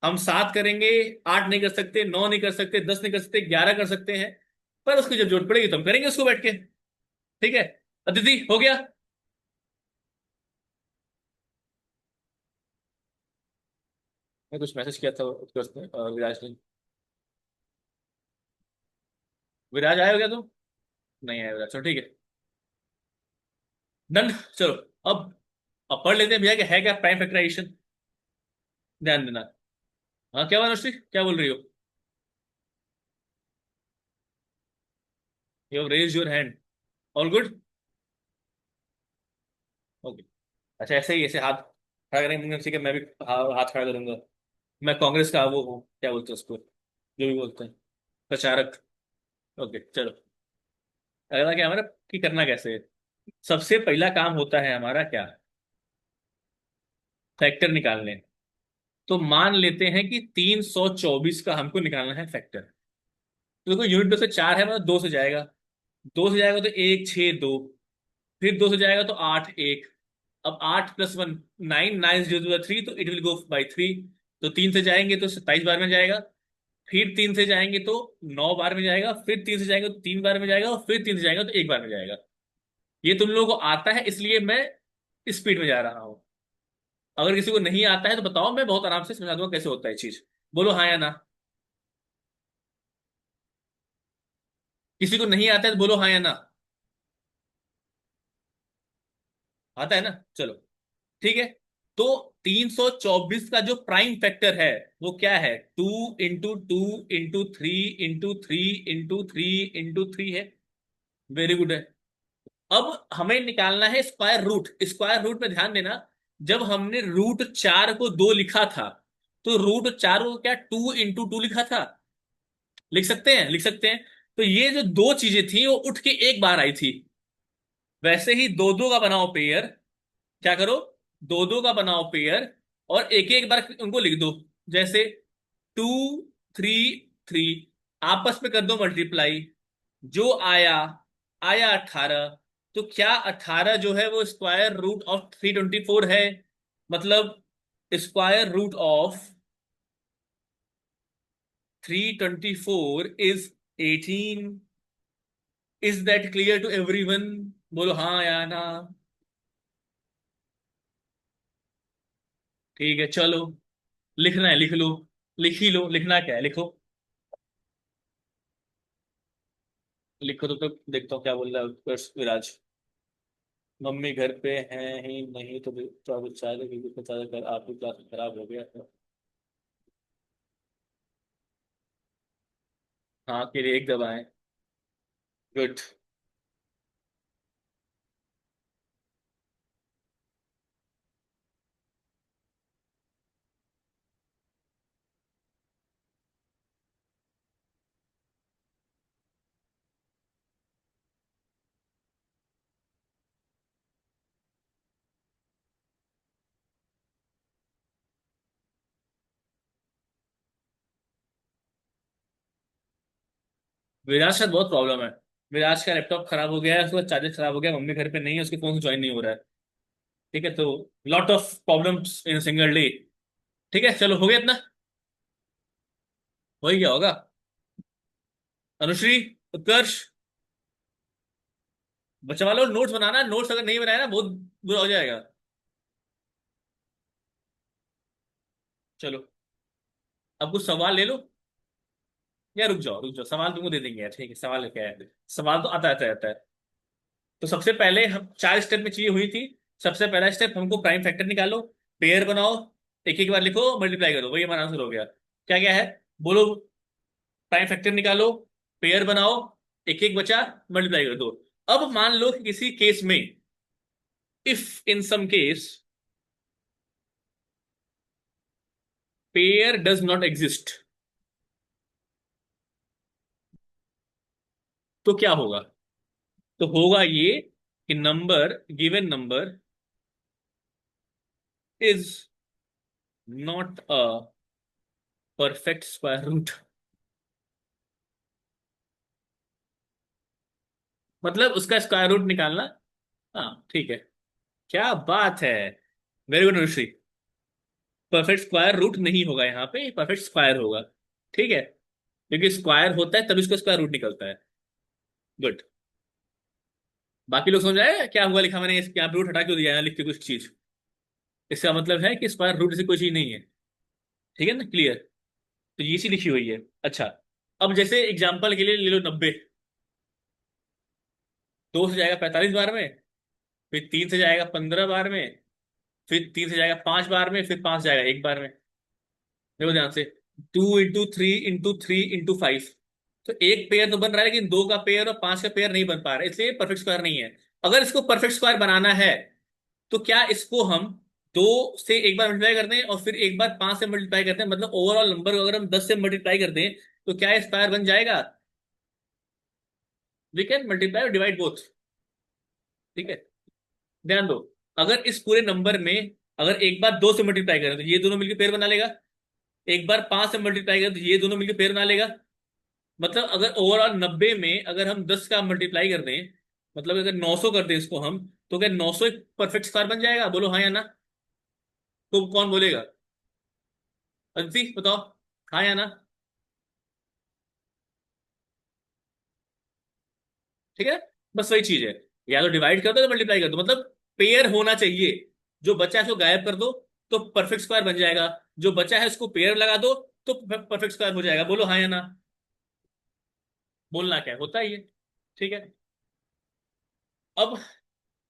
हम सात करेंगे, आठ नहीं कर सकते, नौ नहीं कर सकते, दस नहीं कर सकते, ग्यारह कर सकते हैं। पर उसकी जब जरूरत पड़ेगी तो हम करेंगे उसको बैठ के। ठीक है। अदिति हो गया? मैं कुछ मैसेज किया था उसने, विराज ने। विराज आया हो गया तुम? नहीं आया विराज, चलो ठीक है। डन। चलो, अब पढ़ लेते हैं भैया कि है क्या प्राइम फैक्टराइजेशन। ध्यान देना। हाँ क्या हुआ अनुश्री, क्या बोल रही हो? You have raise your hand. All good. Okay. अच्छा, ऐसे ही ऐसे हाथ खड़ा करेंगे, ठीक है, मैं भी हाथ खड़ा करूंगा। मैं कांग्रेस का वो हूँ, क्या बोलते हैं उसको, जो भी बोलते हैं, प्रचारक। ओके चलो। अगला क्या हमारा, कि करना कैसे है। सबसे पहला काम होता है हमारा क्या, फैक्टर निकालने। तो मान लेते हैं कि 324 का हमको निकालना है फैक्टर। तो देखो यूनिट 2 से 4 है, मतलब 2 से जाएगा। 2 से जाएगा तो 1, 6, 2। फिर 2 से जाएगा तो 8, 1। अब 8 + 1, 9, 9 0 3, तो इट विल गो बाई 3। तो 3 से जाएंगे तो 27 बार में जाएगा। फिर 3 से जाएंगे तो 9 बार में जाएगा। फिर 3 से जाएगा तो 3 बार में जाएगा। और फिर 3 से जाएगा तो 1 बार में जाएगा। ये तुम लोगों को आता है, इसलिए मैं स्पीड में जा रहा हूँ। अगर किसी को नहीं आता है तो बताओ, मैं बहुत आराम से समझा दूंगा कैसे होता है चीज। बोलो हाँ या ना। किसी को नहीं आता है तो बोलो हाँ या ना। आता है ना, चलो। ठीक है। तो 324 का जो प्राइम फैक्टर है वो क्या है, 2 × 2 × 3 × 3 × 3 है। वेरी गुड है। अब हमें निकालना है स्क्वायर रूट। स्क्वायर रूट में ध्यान देना, जब हमने √4 को 2 लिखा था, तो √4 को क्या 2 × 2 लिखा था। लिख सकते हैं, लिख सकते हैं। तो ये जो दो चीजें थी वो उठ के एक बार आई थी। वैसे ही दो दो का बनाओ पेयर। क्या करो, दो दो का बनाओ पेयर, और एक एक बार उनको लिख दो। जैसे 2, 3, 3, आपस में कर दो मल्टीप्लाई। जो आया, आया 18। तो क्या 18 जो है वो स्क्वायर रूट ऑफ 324 है। मतलब square root of 324 is 18। Is that clear to everyone. बोलो हाँ या ना। ठीक है चलो। लिखना है लिख लो। लिख ही लो, लिखना क्या है लिखो। लिखो तो देखता हूँ क्या बोल रहा है विराज। मम्मी घर पे हैं ही नहीं तो चाय क्योंकि पता कर आपकी क्लास खराब हो गया है। हाँ के लिए एक दबाएं। गुड। विराज का बहुत प्रॉब्लम है। विराज का लैपटॉप खराब हो गया है, उसका चार्जर खराब हो गया, मम्मी घर पे नहीं है, उसके फोन से ज्वाइन नहीं हो रहा है। ठीक है, तो lot of problems in single day. ठीक है चलो, हो गया इतना। वही क्या होगा। अनुश्री, उत्कर्ष, बच्चा वालों नोट्स बनाना। नोट्स अगर नहीं बनाया ना बहुत बुरा हो जाएगा। चलो, अब कुछ सवाल ले लो। या रुक जाओ रुक जाओ, सवाल तुमको दे देंगे यार। ठीक है, सवाल क्या है। सवाल तो आता आता रहता है। तो सबसे पहले हम 4 स्टेप में चाहिए हुई थी। सबसे पहला स्टेप हमको प्राइम फैक्टर निकालो, पेयर बनाओ, एक एक बार लिखो, मल्टीप्लाई करो, वही हमारा आंसर हो गया। क्या क्या है बोलो। प्राइम फैक्टर निकालो, पेयर बनाओ, एक एक बचा, मल्टीप्लाई कर दो। अब मान लो कि किसी केस में, if in some case pair does not exist, तो क्या होगा। तो होगा ये कि number, given number is not a perfect square root. मतलब उसका स्क्वायर रूट निकालना। हाँ ठीक है। क्या बात है। वेरी गुड ऋषि। परफेक्ट स्क्वायर रूट नहीं होगा यहाँ पे, परफेक्ट स्क्वायर होगा। ठीक है, क्योंकि स्क्वायर होता है तभी उसका स्क्वायर रूट निकलता है। गुड। बाकी लोग समझ आए क्या हुआ, लिखा मैंने यहाँ पे रूट हटा क्यों दिया है लिख के कुछ चीज। इसका मतलब है कि स्क्वायर रूट से कोई चीज नहीं है। ठीक है ना, क्लियर। तो ये चीज लिखी हुई है। अच्छा, अब जैसे एग्जाम्पल के लिए ले लो 90। 2 से जाएगा 45 बार में। फिर 3 से जाएगा 15 बार में। फिर 3 से जाएगा 5 बार में। फिर 5 जाएगा 1 बार में। देखो ध्यान से, 2 × 3 × 3 × 5। तो एक पेयर तो बन रहा है, लेकिन दो का पेयर और पांच का पेयर नहीं बन पा रहा है, इसलिए परफेक्ट स्क्वायर नहीं है। अगर इसको परफेक्ट स्क्वायर बनाना है तो क्या इसको हम दो से एक बार मल्टीप्लाई कर दें और फिर एक बार पांच से मल्टीप्लाई करते हैं, मतलब ओवरऑल नंबर को अगर हम 10 से मल्टीप्लाई कर दें तो क्या स्क्वायर बन जाएगा? वी कैन मल्टीप्लाई और डिवाइड बोथ। ठीक है, ध्यान दो। अगर इस पूरे नंबर में अगर एक बार दो से मल्टीप्लाई करें तो ये दोनों मिलकर पेयर बना लेगा, एक बार पांच से मल्टीप्लाई करें तो ये दोनों मिलकर पेयर बना लेगा। मतलब अगर ओवरऑल 90 में अगर हम 10 का मल्टीप्लाई कर दें, मतलब अगर 900 कर दें इसको हम, तो क्या 900 एक परफेक्ट स्क्वायर बन जाएगा? बोलो हाँ या ना। तो कौन बोलेगा? अदिति बताओ, हाँ या ना। ठीक है, बस वही चीज है। या तो डिवाइड कर दो या मल्टीप्लाई कर दो, मतलब पेयर होना चाहिए। जो बचा है उसको गायब कर दो तो परफेक्ट स्क्वायर बन जाएगा, जो बचा है उसको पेयर लगा दो तो परफेक्ट स्क्वायर हो जाएगा। बोलो हाँ या ना। बोलना क्या है, होता ही है। ठीक है, अब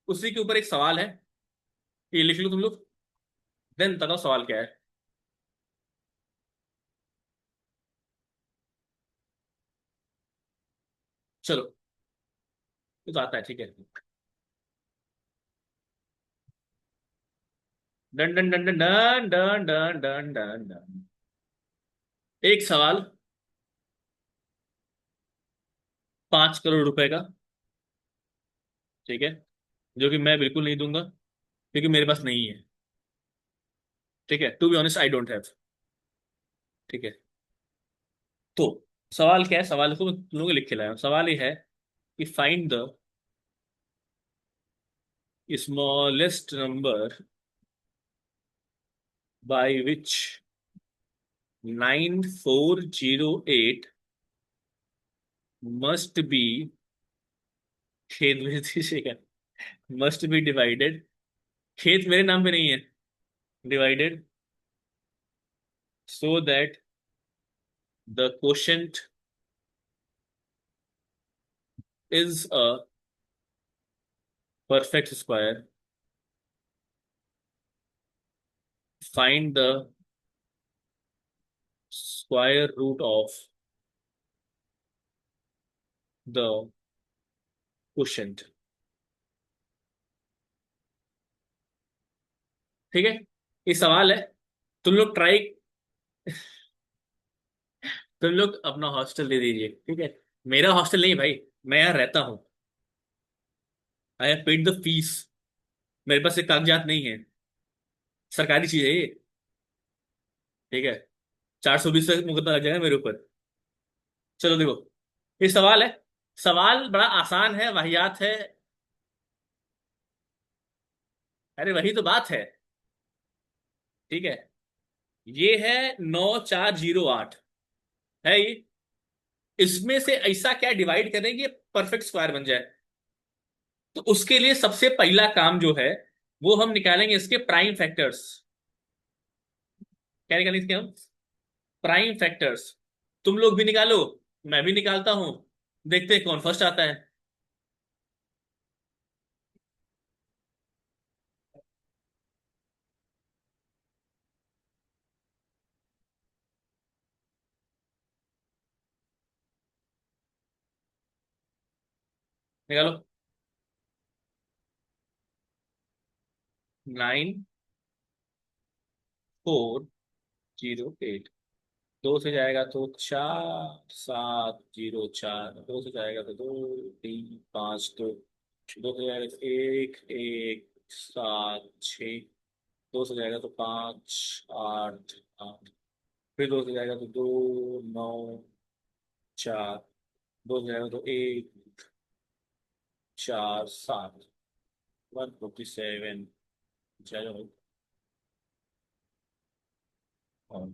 उसी के ऊपर एक सवाल है, ये लिख लो तुम लोग, देन बताओ सवाल क्या है। चलो, ये तो आता है, ठीक है। Done done done done done done done done done done. एक सवाल 5 करोड़ रुपए का, ठीक है, जो कि मैं बिल्कुल नहीं दूंगा क्योंकि मेरे पास नहीं है। ठीक है, to be honest I don't have. ठीक है, तो सवाल क्या है, सवाल को मैं तुम लोगों को लिख के लाया हूं। सवाल ये है कि find the smallest number by which 9408 must be, खेत में दीजिएगा, मस्ट बी डिवाइडेड, खेत मेरे नाम पे नहीं है, divided so that the quotient is a perfect square. Find the square root of the quotient. ठीक है, ये सवाल है। तुम लोग ट्राई, तुम लोग अपना हॉस्टल दे दीजिए, ठीक है। मेरा हॉस्टल नहीं भाई, मैं यहाँ रहता हूँ। I have paid the fees. मेरे पास ये कागजात नहीं है, सरकारी चीज है ये। ठीक है, 420 से मुकदमा लग जाएगा मेरे ऊपर। चलो देखो, ये सवाल है, सवाल बड़ा आसान है, वाहियात है। अरे वही तो बात है। ठीक है, ये है 9408, है ये। इसमें से ऐसा क्या डिवाइड करें कि परफेक्ट स्क्वायर बन जाए? तो उसके लिए सबसे पहला काम जो है वो हम निकालेंगे इसके प्राइम फैक्टर्स। क्या निकालेंगे इसके हम? Prime factors. तुम लोग भी निकालो, मैं भी निकालता हूं, देखते हैं कौन फर्स्ट आता है। निकालो। 9408, दो से जाएगा तो 4704, दो से जाएगा तो 2 3 5, दो से जाएगा तो 1 1 7 6, दो से जाएगा तो 5 8 8, फिर दो से जाएगा तो 2 9 4, दो से जाएगा तो 1 4 7, 147। चलो, और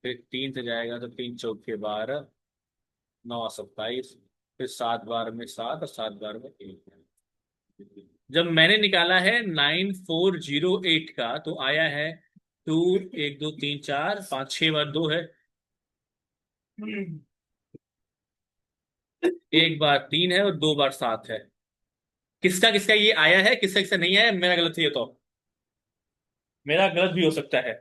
फिर तीन से जाएगा तो 3 चौके 12, 9 27, फिर 7 बार में 7 और 7 बार में 1। जब मैंने निकाला है 9408 का तो आया है टू, 1 2 3 4 5 6 बार 2 है, एक बार 3 है और 2 बार 7 है। किसका किसका ये आया है, किसका किसका नहीं आया? मेरा गलत है ये तो, मेरा गलत भी हो सकता है।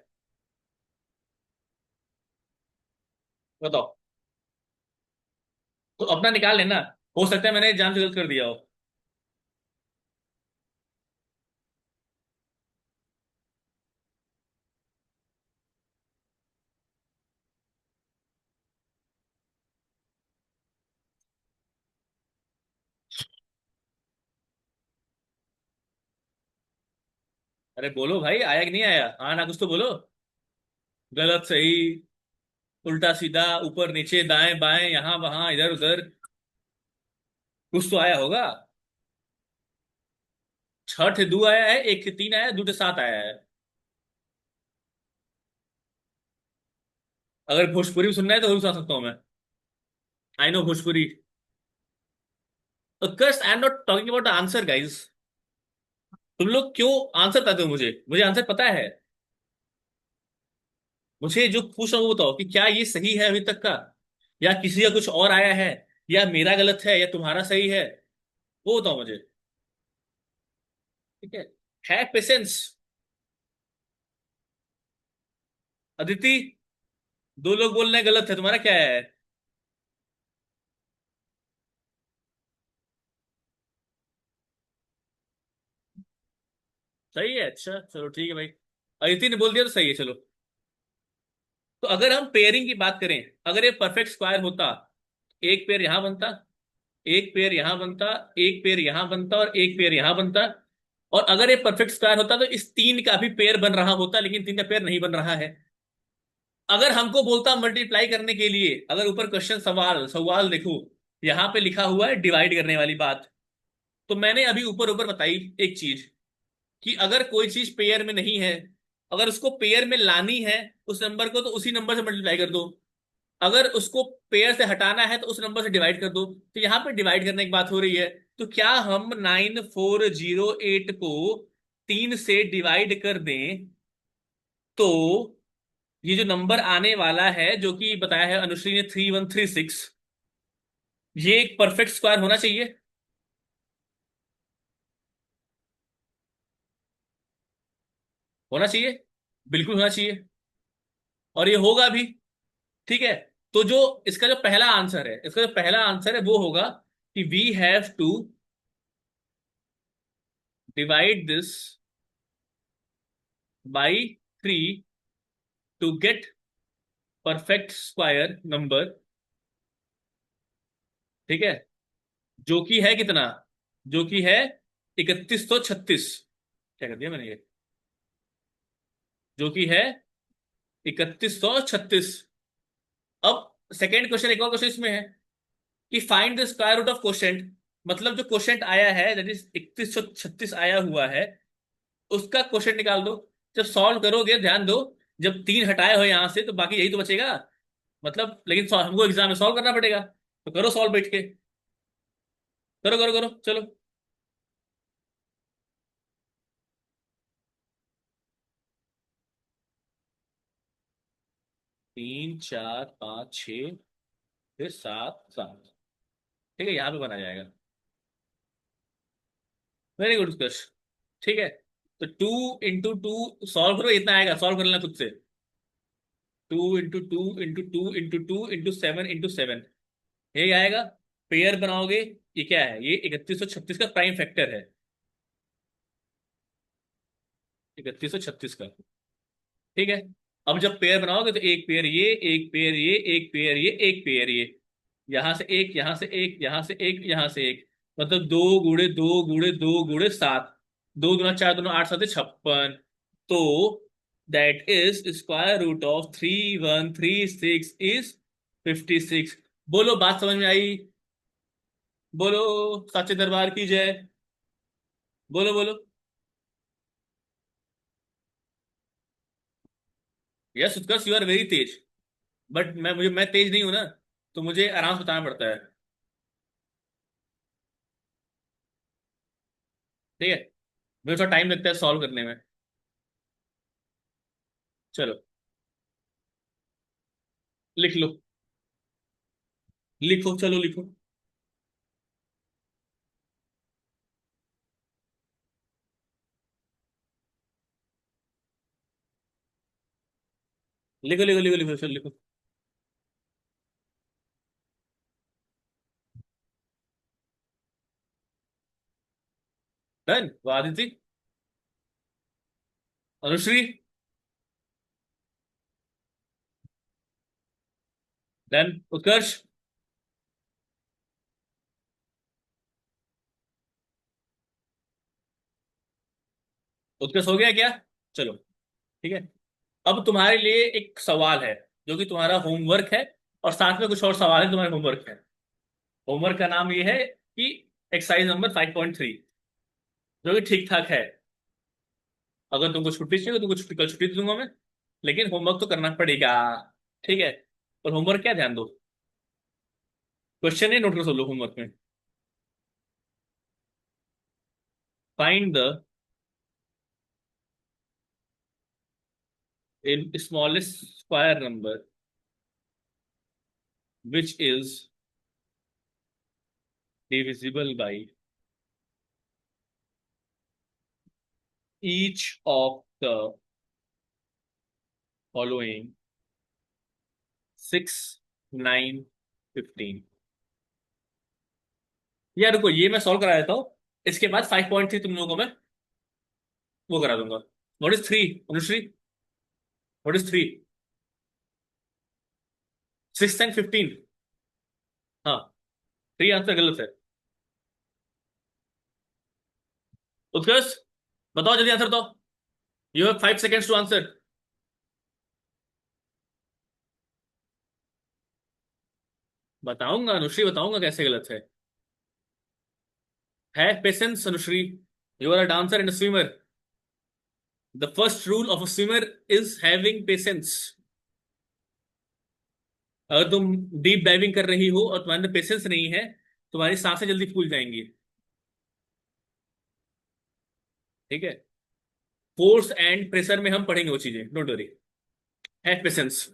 बताओ। तो अपना निकाल लेना। हो सकता है मैंने जान से गलत कर दिया हो। अरे बोलो भाई, आया कि नहीं आया, हाँ ना कुछ तो बोलो। गलत सही, उल्टा सीधा, ऊपर नीचे दाएं बाएं यहाँ वहां इधर उधर, कुछ तो आया होगा। छठ दो आया है, एक तीन आया है, दो सात आया है। अगर भोजपुरी में सुनना है तो जरूर सुना सकता हूँ मैं। I know Bhojpuri. Cause I am not talking about the answer guys. तुम लोग क्यों आंसर बताते हो, मुझे मुझे आंसर पता है। मुझे जो पूछ रहा हूँ वो बताओ कि क्या ये सही है अभी तक का, या किसी का कुछ और आया है, या मेरा गलत है या तुम्हारा सही है, वो बताओ मुझे। ठीक है पेशेंस। अदिति, दो लोग बोल रहे हैं गलत है, तुम्हारा क्या है। सही है, अच्छा चलो ठीक है भाई। अदिति ने बोल दिया तो सही है, चलो। तो अगर हम पेयरिंग की बात करें, अगर ये परफेक्ट स्क्वायर होता, एक पेयर यहां बनता, एक पेयर यहां बनता, एक पेयर यहां बनता और एक पेयर यहां बनता। और अगर ये परफेक्ट स्क्वायर होता तो इस तीन का भी पेयर बन रहा होता, लेकिन तीन का पेयर नहीं बन रहा है। अगर हमको बोलता मल्टीप्लाई करने के लिए, अगर ऊपर क्वेश्चन सवाल सवाल देखो, यहां पे लिखा हुआ है डिवाइड करने वाली बात, तो मैंने अभी ऊपर ऊपर बताई एक चीज, कि अगर कोई चीज पेयर में नहीं है, अगर उसको पेयर में लानी है, उस नंबर को तो उसी नंबर से मल्टीप्लाई कर दो। अगर उसको पेयर से हटाना है तो उस नंबर से डिवाइड कर दो। तो यहाँ पे डिवाइड करने की बात हो रही है। तो क्या हम 9408 को तीन से डिवाइड कर दें तो ये जो नंबर आने वाला है, जो कि बताया है अनुश्री ने 3136, ये एक परफेक्ट स्क्वायर होना चाहिए। होना चाहिए, बिल्कुल होना चाहिए। और ये होगा भी। ठीक है। तो जो इसका जो पहला आंसर है, इसका जो पहला आंसर है वो होगा कि we have to divide this by 3 to get perfect square number. ठीक है। जो कि है कितना, जो कि है 3136। क्या कर दिया मैंने ये, जो कि है 3136। अब सेकेंड क्वेश्चन, एक और क्वेश्चन इसमें है कि find the square root of quotient. मतलब जो क्वोशेंट आया है, दैट इज 3136 आया हुआ है, उसका क्वोशेंट निकाल दो। जब सॉल्व करोगे ध्यान दो, जब तीन हटाए हो यहां से तो बाकी यही तो बचेगा। मतलब लेकिन हमको एग्जाम में सॉल्व करना पड़ेगा, तो करो सॉल्व बैठ के। करो करो करो चलो। 3 4 5 6, फिर 7 7। ठीक है, यहाँ पे बना जाएगा। वेरी गुड उत्कर्ष। ठीक है। तो 2 इंटू 2 सॉल्व करो, इतना आएगा, सॉल्व कर लेना खुद से। 2 इंटू 2 इंटू 2 इंटू 7 इंटू 7, यही आएगा। पेयर बनाओगे, ये क्या है, ये 3136 का प्राइम फैक्टर है। 3136 का। ठीक है। अब जब पेयर बनाओगे तो एक पेयर ये, एक पेयर ये, एक पेयर ये, एक पेयर ये, यहां से एक, यहां से एक, यहां से एक, यहां से एक। मतलब 2 गुणे 2 गुणे 2 गुणे 7, 2 दूना 4 दूना 8 7 56। तो that is square root of 3136 is 56। बोलो बात समझ में आई। बोलो सच्चे दरबार की जय। बोलो बोलो। Yes Utkarsh, you are very तेज। बट मैं तेज नहीं हूं ना, तो मुझे आराम से बताना पड़ता है। ठीक है। मुझे थोड़ा टाइम लगता है सॉल्व करने में। चलो लिख लो, लिखो चलो लिखो। लिखो लिखो लिखो लिखो चलो लिखो। डन। आदिति, अनुश्री, डन। उत्कर्ष, उत्कर्ष हो गया क्या? चलो, ठीक है। अब तुम्हारे लिए एक सवाल है जो कि तुम्हारा होमवर्क है, और साथ में कुछ और सवाल है तुम्हारे होमवर्क है। होमवर्क का नाम ये है कि एक्सरसाइज नंबर 5.3, जो कि ठीक ठाक है। अगर तुमको छुट्टी चाहिए तो तुमको छुट्टी, कल छुट्टी दे दूंगा मैं, लेकिन होमवर्क तो करना पड़ेगा। ठीक है? और होमवर्क क्या, ध्यान दो, क्वेश्चन ही नोट कर सब लोग होमवर्क में। Find the smallest square number which is divisible by each of the following 6, 9, 15। यार रुको, ये मैं सॉल्व करा देता हूँ, इसके बाद 5.3 तुम लोगों को मैं वो करा दूंगा। What is 3, Anushri? What is 3? 6 and 15। हाँ, 3 आंसर गलत है। उत्कर्ष, बताओ जल्दी आंसर दो। You have 5 seconds to answer. बताऊंगा अनुश्री, बताऊंगा कैसे गलत है patience Anushri. You are a dancer and swimmer. The first rule of a swimmer is having patience. अगर तुम डीप डाइविंग कर रही हो और तुम्हारे अंदर पेशेंस नहीं है, तुम्हारी सांसें जल्दी फूल जाएंगी। ठीक है? फोर्स एंड प्रेशर में हम पढ़ेंगे वो चीजें, don't worry. Have patience.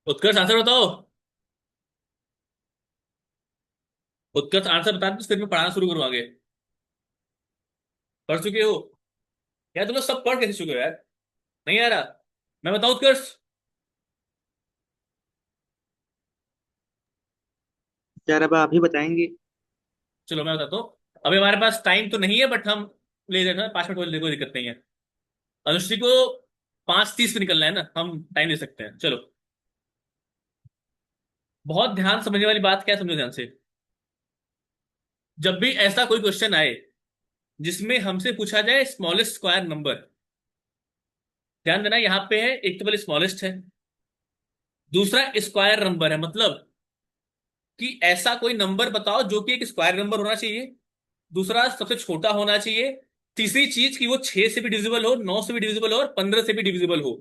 Utkarsh answer बताओ। उत्कर्ष आंसर बता दो तो फिर मैं पढ़ाना शुरू करूँ आगे। पढ़ चुके हो? यार तुम लोग सब पढ़ कैसे चुके हो यार? नहीं आ रहा? मैं बताऊं उत्कर्ष? यार अब आप ही बताएंगे। चलो मैं बताता हूँ। अभी हमारे पास टाइम तो नहीं है, बट हम ले लेना, 5 मिनट वाली कोई दिक्कत नहीं है। अनुश्री को 5:30 पे निकलना है ना, हम टाइम ले सकते हैं। चलो, बहुत ध्यान समझने वाली बात क्या है, समझो ध्यान से। जब भी ऐसा कोई क्वेश्चन आए जिसमें हमसे पूछा जाए स्मॉलेस्ट स्क्वायर नंबर, ध्यान देना, यहाँ पे है एक तो पहले स्मॉलेस्ट है, दूसरा स्क्वायर नंबर है, मतलब कि ऐसा कोई नंबर बताओ जो कि एक स्क्वायर नंबर होना चाहिए, दूसरा सबसे छोटा होना चाहिए, तीसरी चीज कि वो 6 से भी डिविजिबल हो, 9 से भी डिविजिबल हो और 15 से भी डिविजिबल हो।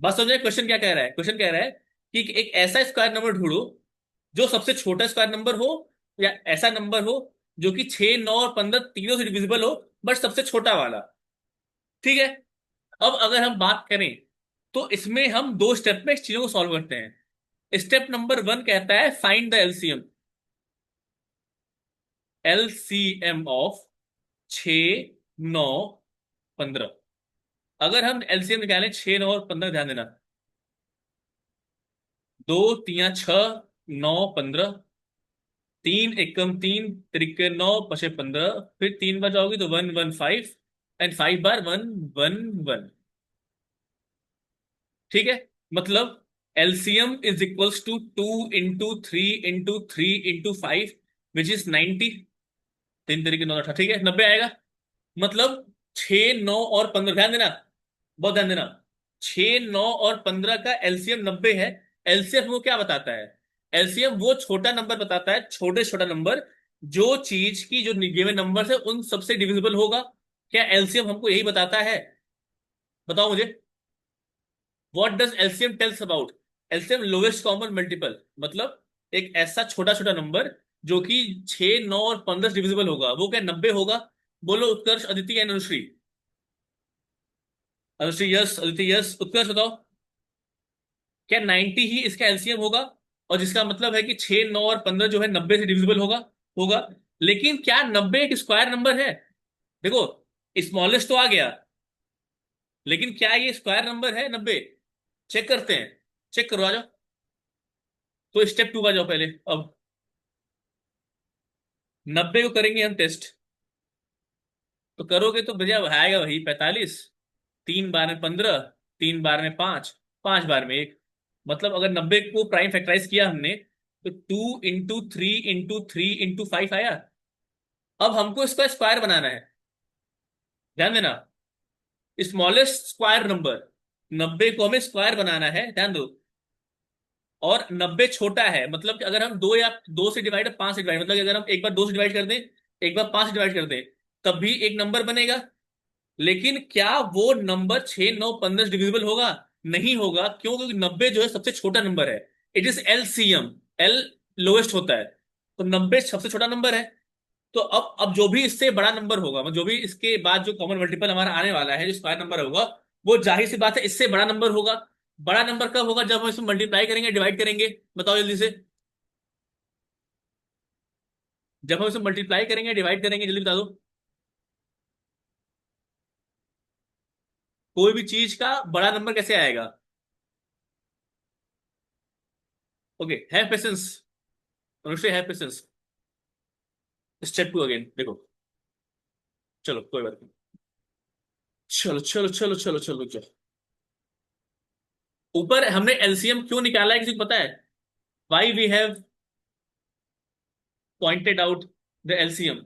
बस समझे क्वेश्चन क्या कह रहा है? क्वेश्चन कह रहा है कि एक ऐसा स्क्वायर नंबर ढूंढो जो सबसे छोटा स्क्वायर नंबर हो, या ऐसा नंबर हो जो कि 6, 9 और 15 तीनों से डिविजिबल हो, बट सबसे छोटा वाला। ठीक है? अब अगर हम बात करें तो इसमें हम 2 स्टेप में इस चीजों को सॉल्व करते हैं। स्टेप नंबर 1 कहता है find the LCM. LCM of 6, 9, 15। अगर हम एलसीएम निकालें 6, 9 और 15, ध्यान देना, 2 3 6, 9 15, 3 एकम 3, त्रिके 9, पशे 15, फिर 3 बार जाओगी तो 1 1 5, एंड 5 बार 1 1 1। ठीक है? मतलब LCM is equals to 2 into 3 into 3 into 5, which is 90। 3 3 9 18, ठीक है, 90 आएगा। मतलब 6 9 और 15, ध्यान देना, बहुत ध्यान देना, 6 9 और 15 का एलसीएम 90 है। एलसीएम वो क्या बताता है? एलसीएम वो छोटा नंबर बताता है, छोटे से छोटा नंबर, जो चीज की जो गिवन नंबर है उन सबसे डिविजिबल होगा। क्या एलसीएम हमको यही बताता है? बताओ मुझे। What does LCM tells about? LCM lowest common multiple, मतलब एक ऐसा छोटा छोटा नंबर जो कि 6 9 और 15 डिविजिबल होगा, वो क्या 90 होगा? बोलो Utkarsh, Aditi and Anushri. Anushri yes, Aditi yes, Utkarsh बताओ। क्या 90 ही इसका एलसीएम होगा? और जिसका मतलब है कि 6 9 और 15 जो है 90 से डिविजिबल होगा। होगा। लेकिन क्या 90 एक स्क्वायर नंबर है? देखो, स्मॉलेस्ट तो आ गया, लेकिन क्या ये स्क्वायर नंबर है 90? चेक करते हैं, चेक करो, आ जाओ। तो स्टेप 2 आ जाओ पहले। अब 90 को करेंगे हम टेस्ट। तो करोगे तो भैया आएगा वही 45, 3 बार में 15, 3 बार में 5, 5 बार में 1। मतलब अगर 90 को प्राइम फैक्टराइज किया हमने तो 2 इंटू 3 इंटू 3 इंटू 5 आया। अब हमको इसका स्क्वायर बनाना है। ध्यान देना, स्मॉलेस्ट स्क्वायर नंबर 90 को हमें स्क्वायर बनाना है, ध्यान दो। और 90 छोटा है, मतलब कि अगर हम दो या दो से डिवाइड 5 से डिवाइड, मतलब कि अगर हम एक बार 2 से डिवाइड कर दें, एक बार 5 से डिवाइड कर दें, तब भी एक नंबर बनेगा। लेकिन क्या वो नंबर 6 9 15 डिविजिबल होगा? नहीं होगा। क्यों? क्योंकि 90 जो है सबसे छोटा नंबर है। It is LCM. L lowest होता है, तो 90 सबसे छोटा नंबर है। तो अब जो भी इससे बड़ा नंबर होगा, मतलब जो भी इसके बाद जो कॉमन मल्टीपल हमारा आने वाला है, जो स्क्वायर नंबर होगा, वो जाहिर सी बात है इससे बड़ा नंबर होगा। बड़ा नंबर कब होगा? जब हम इसमें मल्टीप्लाई करेंगे, डिवाइड करेंगे। बताओ जल्दी से। जब हम इसमें मल्टीप्लाई करेंगे, डिवाइड करेंगे, जल्दी बता दो। कोई भी चीज का बड़ा नंबर कैसे आएगा? Okay, have patience Anushri, have patience. Step 2 again देखो। चलो कोई बात नहीं। चलो चलो चलो चलो चलो चलो। ऊपर हमने एलसीएम क्यों निकाला है, किसी को पता है? Why we have pointed out the LCM?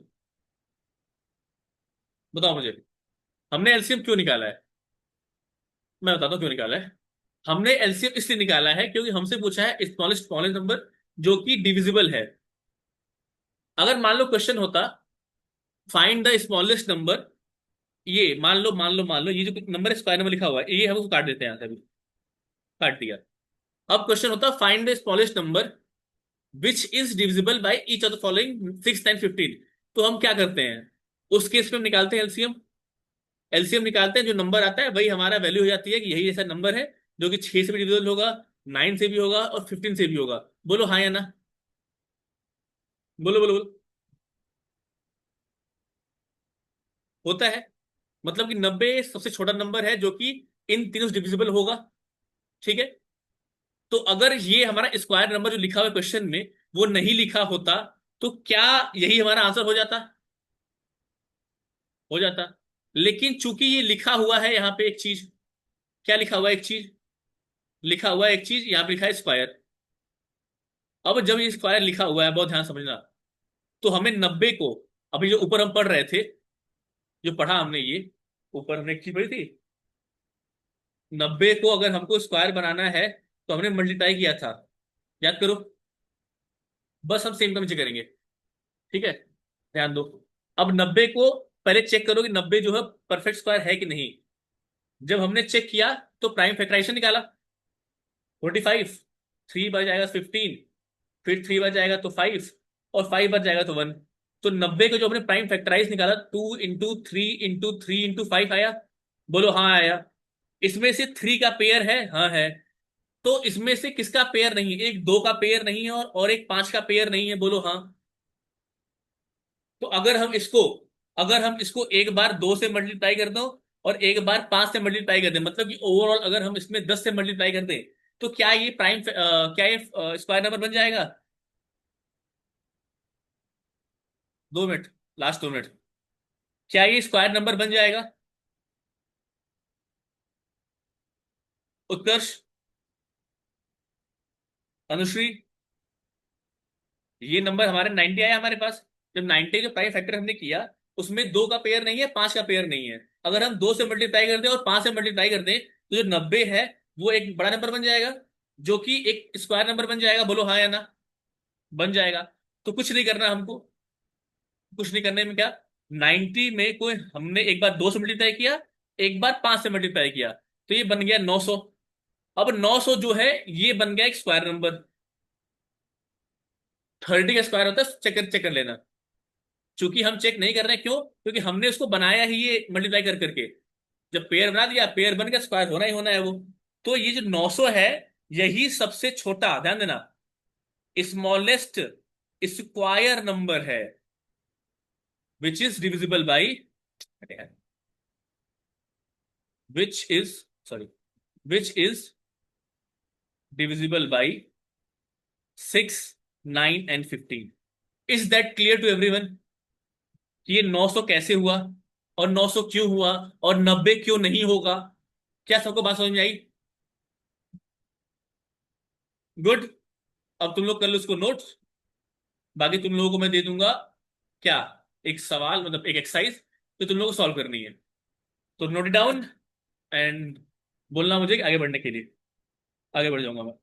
बताओ मुझे, हमने एलसीएम क्यों निकाला है? मैं बताता हूँ क्यों निकाला है। हमने एलसीएम इसलिए निकाला है क्योंकि हमसे पूछा है स्मॉलेस्ट स्मॉलेस्ट नंबर जो कि डिविजिबल है। अगर मान लो क्वेश्चन होता फाइंड द स्मॉलेस्ट नंबर, ये मान लो ये जो नंबर स्क्वायर नंबर लिखा हुआ है, ये हम उसको काट देते हैं यहाँ से अभी। काट दिया। अब क्वेश्चन होता find the smallest number which is divisible by each of the following 6 10 15। तो हम क्या करते हैं उस केस में? हम निकालते हैं एलसीएम। एलसीएम निकालते हैं, जो नंबर आता है वही हमारा वैल्यू हो जाती है कि यही ऐसा नंबर है जो कि 6 से भी डिविजिबल होगा, 9 से भी होगा और 15 से भी होगा। बोलो हाँ या ना। बोलो बोलो बोलो। होता है। मतलब कि 90 सबसे छोटा नंबर है जो कि इन तीनों से डिविजिबल होगा। ठीक है। तो अगर ये हमारा स्क्वायर नंबर जो लिखा हुआ है क्वेश्चन में वो नहीं लिखा होता, तो क्या यही हमारा आंसर हो जाता? हो जाता। लेकिन चूंकि ये लिखा हुआ है यहाँ पे एक चीज, क्या लिखा हुआ है? एक चीज लिखा हुआ है, एक चीज यहाँ पे लिखा है स्क्वायर। अब जब ये स्क्वायर लिखा हुआ है, बहुत ध्यान समझना, तो हमें 90 को, अभी जो ऊपर हम पढ़ रहे थे, जो पढ़ा हमने ये, ऊपर हमने एक चीज पढ़ी थी, 90 को अगर हमको स्क्वायर बनाना है तो हमने मल्टीप्लाई किया था। याद करो। बस हम सेम का नीचे करेंगे। ठीक है, ध्यान दो। अब 90 को पहले चेक करो कि 90 जो है परफेक्ट स्क्वायर है कि नहीं। जब हमने चेक किया तो प्राइम फैक्टराइजेशन निकाला। 45, 3 बार जाएगा 15, फिर 3 बार जाएगा तो 5, और 5 बार जाएगा तो 1। तो 90 को जो हमने प्राइम फैक्टराइज निकाला, 2 इंटू 3 इंटू 3 इंटू 5 आया। बोलो हाँ आया। इसमें से 3 का पेयर है, हाँ है। तो इसमें से किसका पेयर नहीं? एक 2 का पेयर नहीं है और एक 5 का पेयर नहीं है। बोलो हाँ। तो अगर हम इसको एक बार 2 से मल्टीप्लाई कर दो और एक बार 5 से मल्टीप्लाई कर दें, मतलब कि ओवरऑल अगर हम इसमें 10 से मल्टीप्लाई कर दें, तो क्या ये क्या ये स्क्वायर नंबर बन जाएगा? 2 मिनट, लास्ट 2 मिनट। क्या ये स्क्वायर नंबर बन जाएगा? उत्कर्ष, अनुश्री, ये नंबर हमारे 90 आया हमारे पास। जब 90 जो प्राइम फैक्टर हमने किया, उसमें 2 का पेयर नहीं है, 5 का पेयर नहीं है। अगर हम 2 से मल्टीप्लाई कर दें और 5 से मल्टीप्लाई कर दें, तो जो 90 है वो एक बड़ा नंबर बन जाएगा, जो कि एक स्क्वायर नंबर बन जाएगा। बोलो हाँ या ना। बन जाएगा। तो कुछ नहीं करना हमको। कुछ नहीं करने में क्या, 90 में कोई हमने एक बार 2 से मल्टीप्लाई किया, एक बार 5 से मल्टीप्लाई किया, तो ये बन गया 900। अब 900 जो है ये बन गया एक स्क्वायर नंबर। 30 का स्क्वायर होता है, चेक कर लेना। चूंकि हम चेक नहीं कर रहे हैं, क्यों? क्योंकि हमने उसको बनाया ही ये मल्टीप्लाई कर करके। जब पेयर बना दिया, पेयर बन गया, स्क्वायर होना ही होना है वो। तो ये जो 900 है, यही सबसे छोटा, ध्यान देना, स्मॉलेस्ट स्क्वायर नंबर है which is divisible by, which is, sorry, which is divisible by 6, 9 and 15। Is that clear to everyone कि ये 900 कैसे हुआ, और 900 क्यों हुआ, और 90 क्यों नहीं होगा? क्या सबको बात समझ में आई? गुड। अब तुम लोग कर लो इसको नोट। बाकी तुम लोगों को मैं दे दूंगा क्या, एक सवाल, मतलब एक एक्सरसाइज, तो तुम लोगों को सॉल्व करनी है। तो नोट डाउन एंड बोलना मुझे आगे बढ़ने के लिए। आगे बढ़ जाऊंगा मैं।